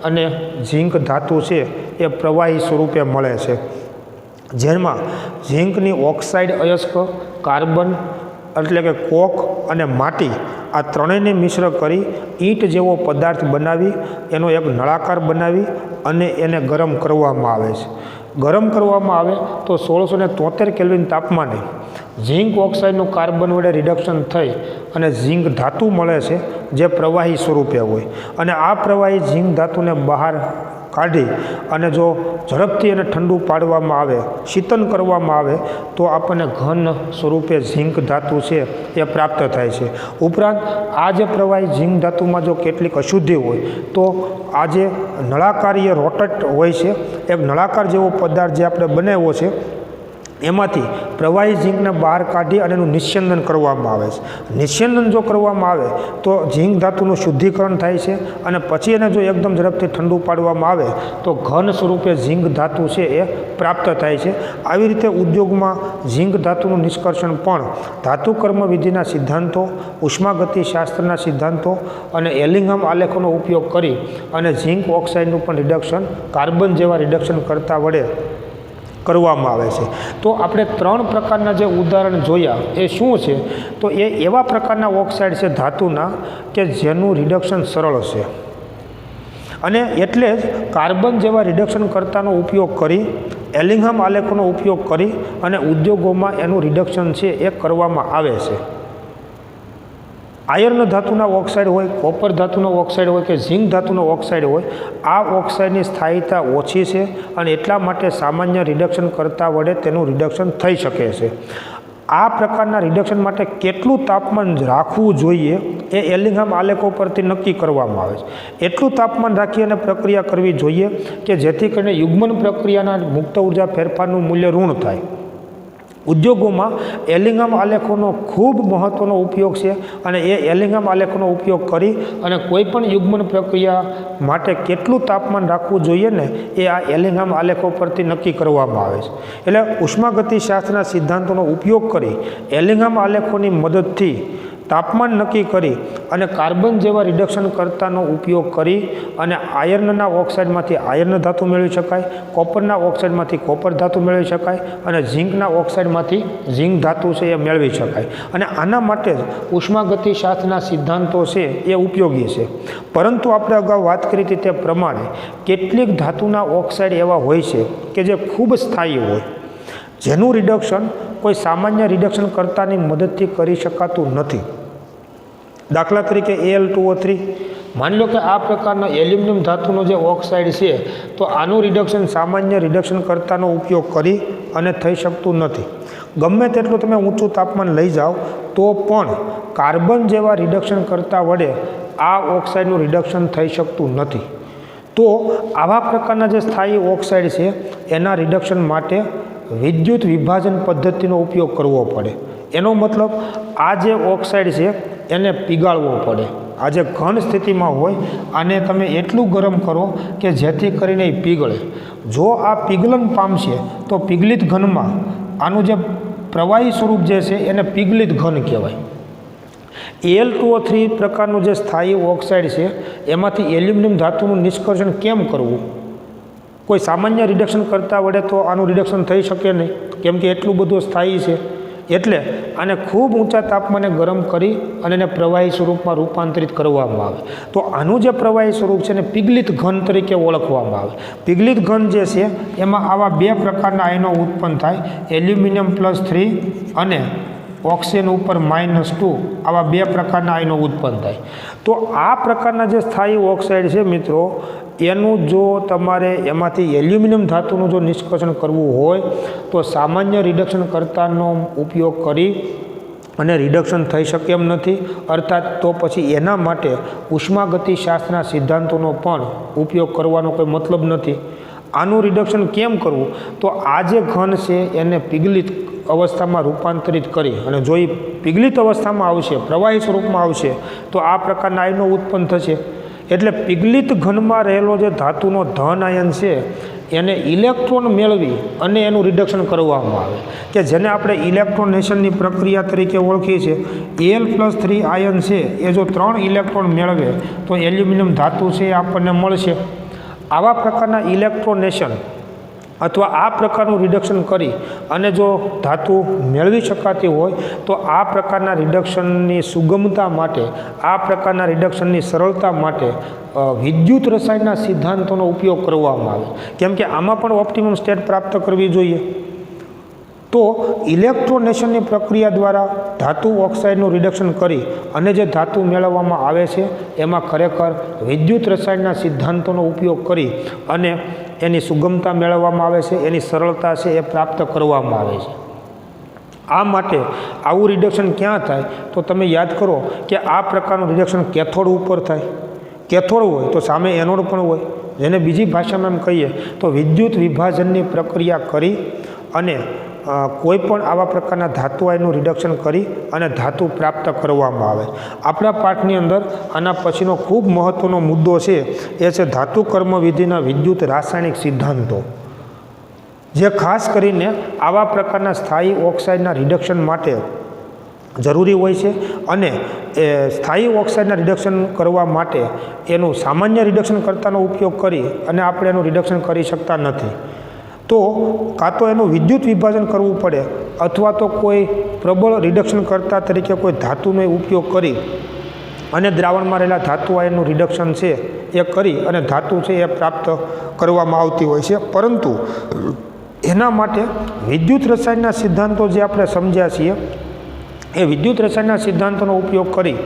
અને ઝીંક ધાતુ છે એ પ્રવાહી સ્વરૂપે મળે છે, જેમાં ઝીંકની ઓક્સાઇડ અયસ્ક, કાર્બન એટલે કે કોક અને માટી આ ત્રણેયને મિશ્ર કરી ઈંટ જેવો પદાર્થ બનાવી એનો એક નળાકાર બનાવી અને એને ગરમ કરવામાં આવે છે. ગરમ કરવામાં આવે તો 1673 કેલ્વિન તાપમાને ઝીંક ઓક્સાઇડનું કાર્બન વડે રિડક્શન થઈ અને ઝીંક ધાતુ મળે છે, જે પ્રવાહી સ્વરૂપે હોય. અને આ પ્રવાહી ઝીંક ધાતુને બહાર કાઢી અને જો ઝડપથી એને ઠંડુ પાડવામાં આવે, શીતન કરવામાં આવે તો આપણને ઘન સ્વરૂપે ઝીંક ધાતુ છે એ પ્રાપ્ત થાય છે. ઉપરાંત આ જે પ્રવાહી ઝીંક ધાતુમાં જો કેટલીક અશુદ્ધિ હોય તો આ જે નળાકારીય રોટેટ હોય છે, એક નળાકાર જેવો પદાર્થ જે આપણે બનાવ્યો છે એમાંથી પ્રવાહી ઝીંકને બહાર કાઢી અને એનું નિસ્યંદન કરવામાં આવે છે. નિસ્યંદન જો કરવામાં આવે તો ઝીંક ધાતુનું શુદ્ધિકરણ થાય છે અને પછી એને જો એકદમ ઝડપથી ઠંડુ પાડવામાં આવે તો ઘન સ્વરૂપે ઝીંક ધાતુ છે એ પ્રાપ્ત થાય છે. આવી રીતે ઉદ્યોગમાં ઝીંક ધાતુનું નિષ્કર્ષણ પણ ધાતુ કર્મ વિધિના સિદ્ધાંતો, ઉષ્માગતિશાસ્ત્રના સિદ્ધાંતો અને એલિંગહામ આલેખોનો ઉપયોગ કરી અને ઝીંક ઓક્સાઇડનું પણ રિડક્શન કાર્બન જેવા રિડક્શન કરતા વડે કરવામાં આવે છે. તો આપણે 3 પ્રકારના જે ઉદાહરણ જોયા એ શું છે? તો એ એવા પ્રકારના ઓક્સાઇડ છે ધાતુના કે જેનું રિડક્શન સરળ છે અને એટલે જ કાર્બન જેવા રિડક્શન કરતાનો ઉપયોગ કરી એલિંગહામ આલેખોનો ઉપયોગ કરી અને ઉદ્યોગોમાં એનું રિડક્શન છે એ કરવામાં આવે છે. આયર્ન ધાતુના ઓક્સાઇડ હોય, કોપર ધાતુનો ઓક્સાઇડ હોય કે ઝીંક ધાતુનો ઓક્સાઇડ હોય, આ ઓક્સાઇડની સ્થાયીતા ઓછી છે અને એટલા માટે સામાન્ય રિડક્શન કરતા વડે તેનું રિડક્શન થઈ શકે છે. આ પ્રકારના રિડક્શન માટે કેટલું તાપમાન રાખવું જોઈએ એ એલિંગહામ આલેખો પરથી નક્કી કરવામાં આવે છે. એટલું તાપમાન રાખી અને પ્રક્રિયા કરવી જોઈએ કે જેથી કરીને યુગ્મન પ્રક્રિયાના મુક્ત ઉર્જા ફેરફારનું મૂલ્ય ઋણ થાય. ઉદ્યોગોમાં એલિંગહામ આલેખોનો ખૂબ મહત્ત્વનો ઉપયોગ છે અને એ એલિંગહામ આલેખોનો ઉપયોગ કરી અને કોઈપણ યુગ્મન પ્રક્રિયા માટે કેટલું તાપમાન રાખવું જોઈએ ને એ આ એલિંગહામ આલેખો પરથી નક્કી કરવામાં આવે છે. એટલે ઉષ્માગતિશાસ્ત્રના સિદ્ધાંતોનો ઉપયોગ કરી એલિંગહામ આલેખોની મદદથી તાપમાન નક્કી કરી અને કાર્બન જેવા રિડક્શન કરતાનો ઉપયોગ કરી અને આયર્નના ઓક્સાઇડમાંથી આયર્ન ધાતુ મેળવી શકાય, કોપરના ઓક્સાઇડમાંથી કોપર ધાતુ મેળવી શકાય અને ઝીંકના ઓક્સાઇડમાંથી ઝીંક ધાતુ છે એ મેળવી શકાય. અને આના માટે જ ઉષ્માગતિશાસ્ત્રના સિદ્ધાંતો છે એ ઉપયોગી છે. પરંતુ આપણે અગાઉ વાત કરી હતી તે પ્રમાણે કેટલીક ધાતુના ઓક્સાઇડ એવા હોય છે કે જે ખૂબ સ્થાયી હોય, જેનું રિડક્શન કોઈ સામાન્ય રિડક્શન કરતાની મદદથી કરી શકાતું નથી. દાખલા તરીકે Al2O3, માની લો કે આ પ્રકારના એલ્યુમિનિયમ ધાતુનો જે ઓક્સાઇડ છે તો આનું રિડક્શન સામાન્ય રિડક્શન કરતાનો ઉપયોગ કરી અને થઈ શકતું નથી. ગમે તેટલું તમે ઊંચું તાપમાન લઈ જાઓ તો પણ કાર્બન જેવા રિડક્શન કરતા વડે આ ઓક્સાઇડનું રિડક્શન થઈ શકતું નથી. તો આવા પ્રકારના જે સ્થાયી ઓક્સાઇડ છે એના રિડક્શન માટે વિદ્યુત વિભાજન પદ્ધતિનો ઉપયોગ કરવો પડે. એનો મતલબ આ જે ઓક્સાઇડ છે એને પીગાળવો પડે. આ જે ઘન સ્થિતિમાં હોય આને તમે એટલું ગરમ કરો કે જેથી કરીને એ પીગળે. જો આ પીગલન પામશે તો પીગલિત ઘનમાં આનું જે પ્રવાહી સ્વરૂપ જે છે એને પીગલિત ઘન કહેવાય. Al2O3 પ્રકારનું જે સ્થાયી ઓક્સાઇડ છે એમાંથી એલ્યુમિનિયમ ધાતુનું નિષ્કર્ષણ કેમ કરવું? કોઈ સામાન્ય રિડક્શન કરતા વડે તો આનું રિડક્શન થઈ શકે નહીં, કેમ કે એટલું બધું સ્થાયી છે. એટલે આને ખૂબ ઊંચા તાપમાને ગરમ કરી અને એને પ્રવાહી સ્વરૂપમાં રૂપાંતરિત કરવામાં આવે. તો આનું જે પ્રવાહી સ્વરૂપ છે એને પીગલિત ઘન તરીકે ઓળખવામાં આવે. પીગલિત ઘન જે છે એમાં આવા 2 પ્રકારના આયનો ઉત્પન્ન થાય, એલ્યુમિનિયમ +3 અને ઓક્સિજન ઉપર -2, આવા 2 પ્રકારના આયનો ઉત્પન્ન થાય. તો આ પ્રકારના જે સ્થાયી ઓક્સાઇડ છે મિત્રો, એનું જો તમારે એમાંથી એલ્યુમિનિયમ ધાતુનું જો નિષ્કર્ષણ કરવું હોય તો સામાન્ય રિડક્શન કરતાનો ઉપયોગ કરી અને રિડક્શન થઈ શકે એમ નથી. અર્થાત તો પછી એના માટે ઉષ્માગતિશાસ્ત્રના સિદ્ધાંતોનો પણ ઉપયોગ કરવાનો કોઈ મતલબ નથી. આનું રિડક્શન કેમ કરવું? તો આ જે ઘન છે એને પિગલિત અવસ્થામાં રૂપાંતરિત કરી અને જો એ પિગલિત અવસ્થામાં આવશે, પ્રવાહી સ્વરૂપમાં આવશે, તો આ પ્રકારના આયનો ઉત્પન્ન થશે. એટલે પિગલિત ઘનમાં રહેલો જે ધાતુનો ધન આયન છે એને ઇલેક્ટ્રોન મેળવી અને એનું રિડક્શન કરવામાં આવે, કે જેને આપણે ઇલેક્ટ્રોનેશનની પ્રક્રિયા તરીકે ઓળખીએ છીએ. Al+3 આયન છે એ જો 3 ઇલેક્ટ્રોન મેળવે તો એલ્યુમિનિયમ ધાતુ છે એ આપણને મળશે. આવા પ્રકારના ઇલેક્ટ્રોનેશન અથવા આ પ્રકારનું રિડક્શન કરી અને જો ધાતુ મેળવી શકાતી હોય તો આ પ્રકારના રિડક્શનની સુગમતા માટે, આ પ્રકારના રિડક્શનની સરળતા માટે વિદ્યુત રસાયણના સિદ્ધાંતોનો ઉપયોગ કરવામાં આવે. કેમ કે આમાં પણ ઓપ્ટિમમ સ્ટેટ પ્રાપ્ત કરવી જોઈએ. તો ઇલેક્ટ્રોનેશનની પ્રક્રિયા દ્વારા ધાતુ ઓક્સાઇડનું રિડક્શન કરી અને જે ધાતુ મેળવવામાં આવે છે એમાં ખરેખર વિદ્યુત રસાયણના સિદ્ધાંતોનો ઉપયોગ કરી અને એની સુગમતા મેળવવામાં આવે છે, એની સરળતા છે એ પ્રાપ્ત કરવામાં આવે છે. આ માટે આવું રિડક્શન ક્યાં થાય? તો તમે યાદ કરો કે આ પ્રકારનું રિડક્શન કેથોડ ઉપર થાય. કેથોડ હોય તો સામે એનોડ પણ હોય, જેને બીજી ભાષામાં એમ કહીએ તો વિદ્યુત વિભાજનની પ્રક્રિયા કરી અને કોઈ પણ આવા પ્રકારના ધાતુ આયનનું રિડક્શન કરી અને ધાતુ પ્રાપ્ત કરવામાં આવે. આપણા પાઠની અંદર આના પછીનો ખૂબ મહત્ત્વનો મુદ્દો છે એ છે ધાતુ કર્મવિધિના વિદ્યુત રાસાયણિક સિદ્ધાંતો, જે ખાસ કરીને આવા પ્રકારના સ્થાયી ઓક્સાઇડના રિડક્શન માટે જરૂરી હોય છે. અને એ સ્થાયી ઓક્સાઇડના રિડક્શન કરવા માટે એનું સામાન્ય રિડક્શન કર્તાનો ઉપયોગ કરી અને આપણે એનું રિડક્શન કરી શકતા નથી. તો કાં તો એનું વિદ્યુત વિભાજન કરવું પડે અથવા તો કોઈ પ્રબળ રિડક્શન કરતા તરીકે કોઈ ધાતુનો ઉપયોગ કરી અને દ્રાવણમાં રહેલા ધાતુ આયનનું રિડક્શન છે એ કરી અને ધાતુ છે એ પ્રાપ્ત કરવામાં આવતી હોય છે. પરંતુ એના માટે વિદ્યુત રસાયણના સિદ્ધાંતો જે આપણે સમજ્યા છીએ એ વિદ્યુત રસાયણના સિદ્ધાંતોનો ઉપયોગ કરી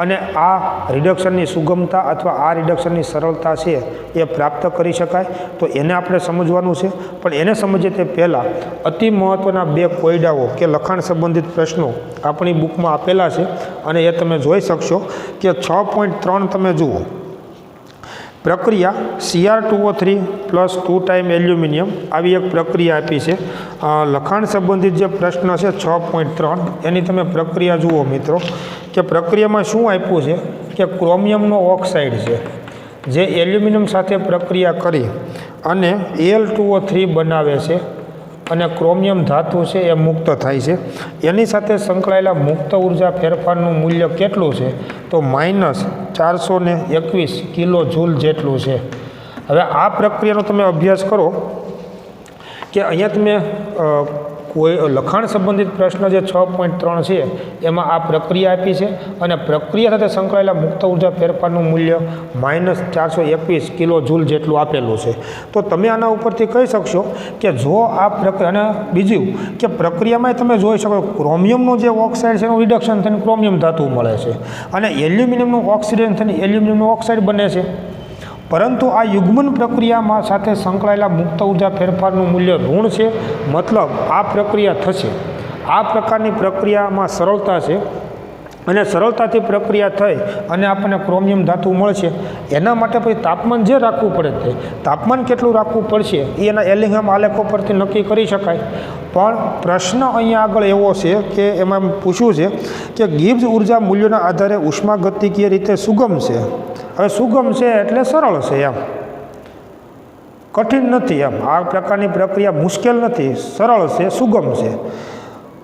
અને આ રિડક્શનની સુગમતા અથવા આ રિડક્શનની સરળતા છે એ પ્રાપ્ત કરી શકાય. તો એને આપણે સમજવાનું છે. પણ એને સમજીએ તે પહેલાં અતિ મહત્ત્વના 2 કોયડાઓ કે લખાણ સંબંધિત પ્રશ્નો આપણી બુકમાં આપેલા છે અને એ તમે જોઈ શકશો કે 6.3 તમે જુઓ. પ્રક્રિયા Cr2O3 + 2 ટાઈમ એલ્યુમિનિયમ આવી એક પ્રક્રિયા આપી છે. લખાણ સંબંધિત જે પ્રશ્ન છે 6.3 એની તમે પ્રક્રિયા જુઓ મિત્રો, કે પ્રક્રિયામાં શું આપ્યું છે કે ક્રોમિયમનો ઓક્સાઇડ છે જે એલ્યુમિનિયમ સાથે પ્રક્રિયા કરી અને Al2O3 બનાવે છે અને ક્રોમિયમ ધાતુ છે એ મુક્ત થાય છે. એની સાથે સંકળાયેલા મુક્ત ઉર્જા ફેરફારનું મૂલ્ય કેટલું છે? તો -421 કિલો જૂલ જેટલું છે. હવે આ પ્રક્રિયાનો તમે અભ્યાસ કરો કે અહીંયા તમે કોઈ લખાણ સંબંધિત પ્રશ્ન જે 6.3 છે એમાં આ પ્રક્રિયા આપી છે અને પ્રક્રિયા સાથે સંકળાયેલા મુક્ત ઉર્જા ફેરફારનું મૂલ્ય -421 કિલો જૂલ જેટલું આપેલું છે. તો તમે આના ઉપરથી કહી શકશો કે જો આ પ્રક્રિયા, અને બીજું કે પ્રક્રિયામાં તમે જોઈ શકો ક્રોમિયમનો જે ઓક્સાઇડ છે એનું રિડક્શન થઈને ક્રોમિયમ ધાતુ મળે છે અને એલ્યુમિનિયમનું ઓક્સિડેશન થઈને એલ્યુમિનિયમનું ઓક્સાઇડ બને છે. પરંતુ આ યુગ્મન પ્રક્રિયામાં સાથે સંકળાયેલા મુક્ત ઉર્જા ફેરફારનું મૂલ્ય ઋણ છે. મતલબ આ પ્રક્રિયા થશે. આ પ્રકારની પ્રક્રિયામાં સરળતા છે અને સરળતાથી પ્રક્રિયા થઈ અને આપણને ક્રોમિયમ ધાતુ મળશે. એના માટે પછી તાપમાન જે રાખવું પડે તે તાપમાન કેટલું રાખવું પડશે એ એના એલિંગહામ આલેખો પરથી નક્કી કરી શકાય. પણ પ્રશ્ન અહીંયા આગળ એવો છે કે એમાં પૂછ્યું છે કે ગિબ્સ ઉર્જા મૂલ્યોના આધારે ઉષ્માગતિકીય રીતે સુગમ છે. હવે સુગમ છે એટલે સરળ છે, એમ કઠિન નથી. એમ આ પ્રકારની પ્રક્રિયા મુશ્કેલ નથી, સરળ છે, સુગમ છે.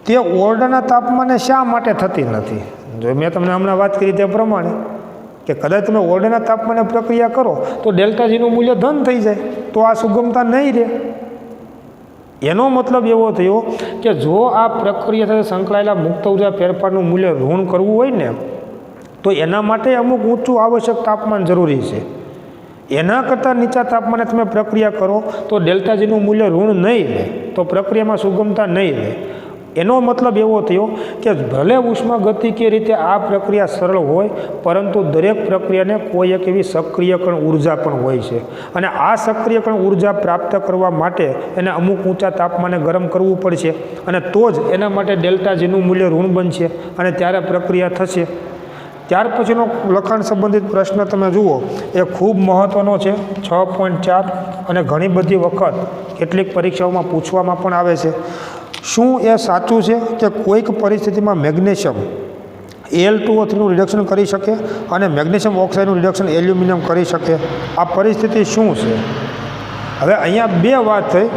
તે ઓરડાના તાપમાને શા માટે થતી નથી? જો મેં તમને હમણાં વાત કરી તે પ્રમાણે કે કદાચ તમે ઓરડાના તાપમાને પ્રક્રિયા કરો તો ΔGનું મૂલ્ય ધન થઈ જાય, તો આ સુગમતા નહીં રહે. એનો મતલબ એવો થયો કે જો આ પ્રક્રિયા સાથે સંકળાયેલા મુક્ત ઉર્જા ફેરફારનું મૂલ્ય ઋણ કરવું હોય ને તો એના માટે અમુક ઊંચું આવશ્યક તાપમાન જરૂરી છે. એના કરતાં નીચા તાપમાને તમે પ્રક્રિયા કરો તો ΔGનું મૂલ્ય ઋણ નહીં રહે, તો પ્રક્રિયામાં સુગમતા નહીં રહે. એનો મતલબ એવો થયો કે ભલે ઉષ્માગતિકીય રીતે આ પ્રક્રિયા સરળ હોય પરંતુ દરેક પ્રક્રિયાને કોઈ એક એવી સક્રિયકરણ ઉર્જા પણ હોય છે અને આ સક્રિયકરણ ઉર્જા પ્રાપ્ત કરવા માટે એને અમુક ઊંચા તાપમાને ગરમ કરવું પડશે અને તો જ એના માટે ΔGનું મૂલ્ય ઋણ બનશે અને ત્યારે પ્રક્રિયા થશે. ત્યાર પછીનો લખાણ સંબંધિત પ્રશ્ન તમે જુઓ એ ખૂબ મહત્ત્વનો છે 6.4 અને ઘણી બધી વખત કેટલીક પરીક્ષાઓમાં પૂછવામાં પણ આવે છે. શું એ સાચું છે કે કોઈક પરિસ્થિતિમાં મેગ્નેશિયમ Al2O3નું રિડક્શન કરી શકે અને મેગ્નેશિયમ ઓક્સાઇડનું રિડક્શન એલ્યુમિનિયમ કરી શકે? આ પરિસ્થિતિ શું છે? હવે અહીંયા બે વાત થઈ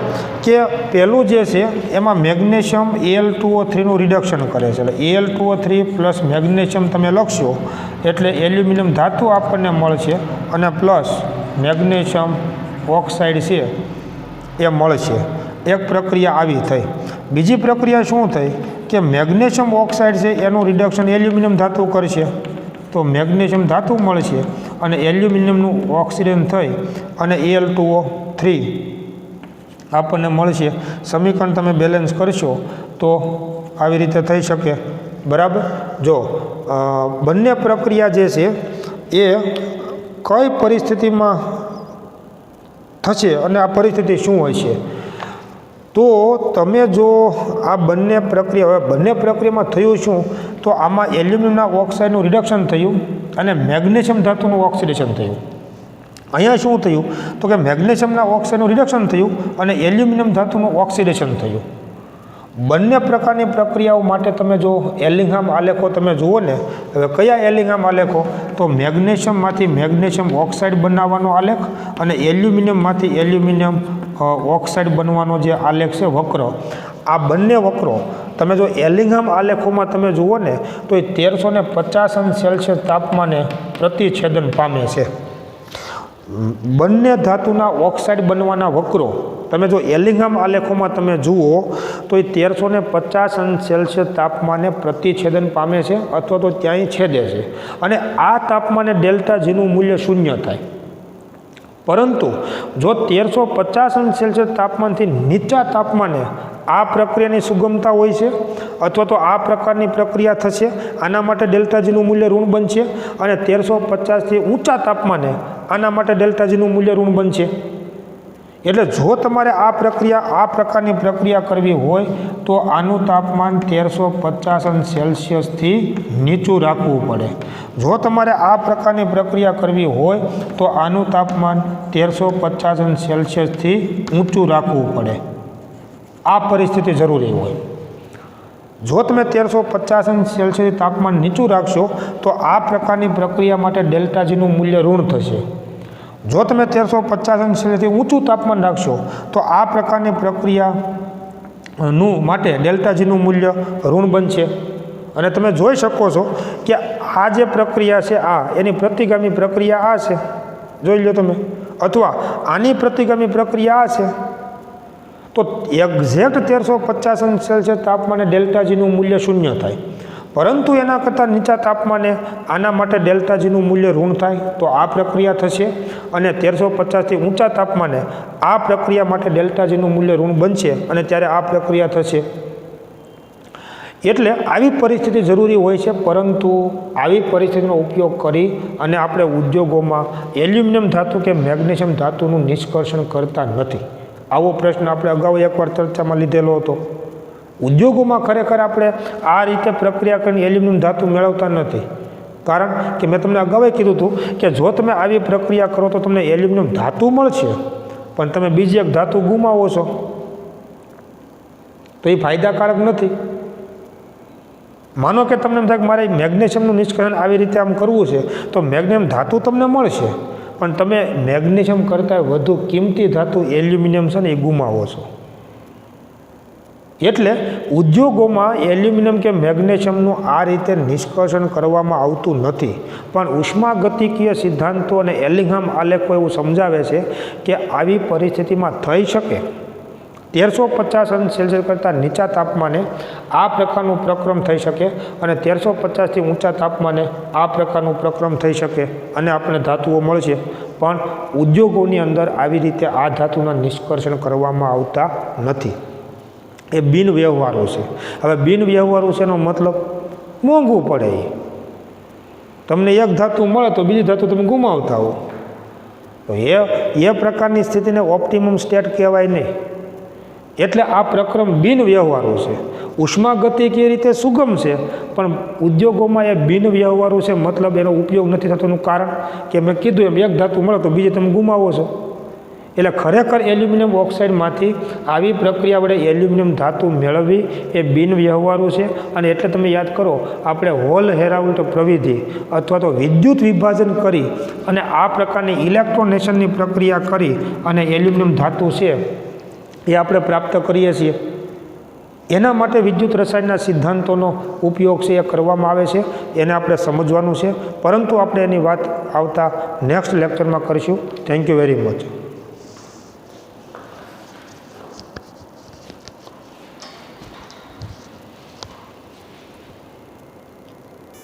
કે પહેલું જે છે એમાં મેગ્નેશિયમ Al2O3નું રિડક્શન કરે છે. એટલે Al2O3 પ્લસ મેગ્નેશિયમ તમે લખશો એટલે એલ્યુમિનિયમ ધાતુ આપણને મળશે અને પ્લસ મેગ્નેશિયમ ઓક્સાઇડ છે એ મળશે. એક પ્રક્રિયા આવી થઈ. બીજી પ્રક્રિયા શું થઈ કે મેગ્નેશિયમ ઓક્સાઇડ છે એનું રિડક્શન એલ્યુમિનિયમ ધાતુ કરશે તો મેગ્નેશિયમ ધાતુ મળશે અને એલ્યુમિનિયમનું ઓક્સિડેશન થઈ અને Al2O3 આપણને મળશે. સમીકરણ તમે બેલેન્સ કરશો તો આવી રીતે થઈ શકે. બરાબર. જો બંને પ્રક્રિયા જે છે એ કઈ પરિસ્થિતિમાં થશે અને આ પરિસ્થિતિ શું હોય છે તો તમે જો આ બંને પ્રક્રિયામાં થયું શું તો આમાં એલ્યુમિનિયમના ઓક્સાઇડનું રિડક્શન થયું અને મેગ્નેશિયમ ધાતુનું ઓક્સિડેશન થયું. અહીંયા શું થયું તો કે મેગ્નેશિયમના ઓક્સાઇડનું રિડક્શન થયું અને એલ્યુમિનિયમ ધાતુનું ઓક્સિડેશન થયું. બંને પ્રકારની પ્રક્રિયાઓ માટે તમે જો એલિંગહામ આલેખો તમે જુઓ ને, હવે કયા એલિંગહામ આલેખો તો મેગ્નેશિયમમાંથી મેગ્નેશિયમ ઓક્સાઇડ બનાવવાનો આલેખ અને એલ્યુમિનિયમમાંથી એલ્યુમિનિયમ ઓક્સાઇડ બનવાનો જે આલેખ છે વક્ર, આ બંને વક્રો તમે જો એલિંગહામ આલેખોમાં તમે જુઓ ને તો એ 1350°C તાપમાને પ્રતિછેદન પામે છે. બંને ધાતુના ઓક્સાઇડ બનવાના વક્રો તમે જો એલિંગહામ આલેખોમાં તમે જુઓ તો એ 1350°C તાપમાને પ્રતિછેદન પામે છે અથવા તો ત્યાંય છેદે છે અને આ તાપમાને ડેલ્ટા જીનું મૂલ્ય 0 થાય. પરંતુ જો 1350°C તાપમાનથી નીચા તાપમાને આ પ્રક્રિયાની સુગમતા હોય છે અથવા તો આ પ્રકારની પ્રક્રિયા થશે, આના માટે ડેલ્ટા જીનું મૂલ્ય ઋણ બનશે અને 1350થી ઊંચા તાપમાને આના માટે ડેલ્ટા જીનું મૂલ્ય ઋણ બનશે. એટલે જો તમારે આ પ્રકારની પ્રક્રિયા કરવી હોય તો આનું તાપમાન 1350°Cથી નીચું રાખવું પડે. જો તમારે આ પ્રકારની પ્રક્રિયા કરવી હોય તો આનું તાપમાન 1350°Cથી ઊંચું રાખવું પડે. આ પરિસ્થિતિ જરૂરી હોય. જો તમે 1350°C તાપમાન નીચું રાખશો તો આ પ્રકારની પ્રક્રિયા માટે ડેલ્ટા જીનું મૂલ્ય ઋણ થશે. જો તમે 1350°Cથી ઊંચું તાપમાન રાખશો તો આ પ્રકારની પ્રક્રિયાનું માટે ડેલ્ટા જીનું મૂલ્ય ઋણ બનશે. અને તમે જોઈ શકો છો કે આ જે પ્રક્રિયા છે એની પ્રતિગામી પ્રક્રિયા આ છે, જોઈ લો તમે, અથવા આની પ્રતિગામી પ્રક્રિયા આ છે તો એક્ઝેક્ટ 1350°C તાપમાને ડેલ્ટા જીનું મૂલ્ય 0 થાય. પરંતુ એના કરતાં નીચા તાપમાને આના માટે ડેલ્ટા જીનું મૂલ્ય ઋણ થાય તો આ પ્રક્રિયા થશે અને 1350થી ઊંચા તાપમાને આ પ્રક્રિયા માટે ડેલ્ટા જીનું મૂલ્ય ઋણ બનશે અને ત્યારે આ પ્રક્રિયા થશે. એટલે આવી પરિસ્થિતિ જરૂરી હોય છે. પરંતુ આવી પરિસ્થિતિનો ઉપયોગ કરી અને આપણે ઉદ્યોગોમાં એલ્યુમિનિયમ ધાતુ કે મેગ્નેશિયમ ધાતુનું નિષ્કર્ષણ કરતા નથી. આવો પ્રશ્ન આપણે અગાઉ એકવાર ચર્ચામાં લીધેલો હતો. ઉદ્યોગોમાં ખરેખર આપણે આ રીતે પ્રક્રિયા કરીને એલ્યુમિનિયમ ધાતુ મેળવતા નથી. કારણ કે મેં તમને અગાઉ કીધું હતું કે જો તમે આવી પ્રક્રિયા કરો તો તમને એલ્યુમિનિયમ ધાતુ મળશે પણ તમે બીજી એક ધાતુ ગુમાવો છો તો એ ફાયદાકારક નથી. માનો કે તમને એમ થાય કે મારે મેગ્નેશિયમનું નિષ્કર્ષણ આવી રીતે આમ કરવું છે તો મેગ્નેશિયમ ધાતુ તમને મળશે પણ તમે મેગ્નેશિયમ કરતાં વધુ કિંમતી ધાતુ એલ્યુમિનિયમ છે ને એ ગુમાવો છો. એટલે ઉદ્યોગોમાં એલ્યુમિનિયમ કે મેગ્નેશિયમનું આ રીતે નિષ્કર્ષણ કરવામાં આવતું નથી. પણ ઉષ્માગતિકીય સિદ્ધાંતો અને એલિંગહામ આલેખો એવું સમજાવે છે કે આવી પરિસ્થિતિમાં થઈ શકે. 1350°C કરતાં નીચા તાપમાને આ પ્રકારનું પ્રક્રમ થઈ શકે અને 1350થી ઊંચા તાપમાને આ પ્રકારનું પ્રક્રમ થઈ શકે અને આપણે ધાતુઓ મળશે. પણ ઉદ્યોગોની અંદર આવી રીતે આ ધાતુના નિષ્કર્ષણ કરવામાં આવતા નથી. એ બિનવ્યવહારુ છે. હવે બિનવ્યવહારુ છે એનો મતલબ મોંઘું પડે. તમને એક ધાતુ મળે તો બીજી ધાતુ તમે ગુમાવતા હો તો એ પ્રકારની સ્થિતિને ઓપ્ટિમમ સ્ટેટ કહેવાય નહીં. એટલે આ પ્રક્રમ બિનવ્યવહારુ છે. ઉષ્માગતિક એ રીતે સુગમ છે, પણ ઉદ્યોગોમાં એ બિનવ્યવહારુ છે, મતલબ એનો ઉપયોગ નથી થતોનું કારણ કે મેં કીધું એમ એક ધાતુ મળે તો બીજે તમે ગુમાવો છો. એટલે ખરેખર એલ્યુમિનિયમ ઓક્સાઇડમાંથી આવી પ્રક્રિયા વડે એલ્યુમિનિયમ ધાતુ મેળવવી એ બિનવ્યવહારુ છે. અને એટલે તમે યાદ કરો, આપણે હોલ હેરાઉલ્ટ પ્રવિધિ અથવા તો વિદ્યુત વિભાજન કરી અને આ પ્રકારની ઇલેક્ટ્રોનેશનની પ્રક્રિયા કરી અને એલ્યુમિનિયમ ધાતુ છે એ આપણે પ્રાપ્ત કરીએ છીએ. એના માટે વિદ્યુત રસાયણના સિદ્ધાંતોનો ઉપયોગ છે એ કરવામાં આવે છે, એને આપણે સમજવાનું છે. પરંતુ આપણે એની વાત આવતા નેક્સ્ટ લેક્ચરમાં કરીશું. Thank you very much.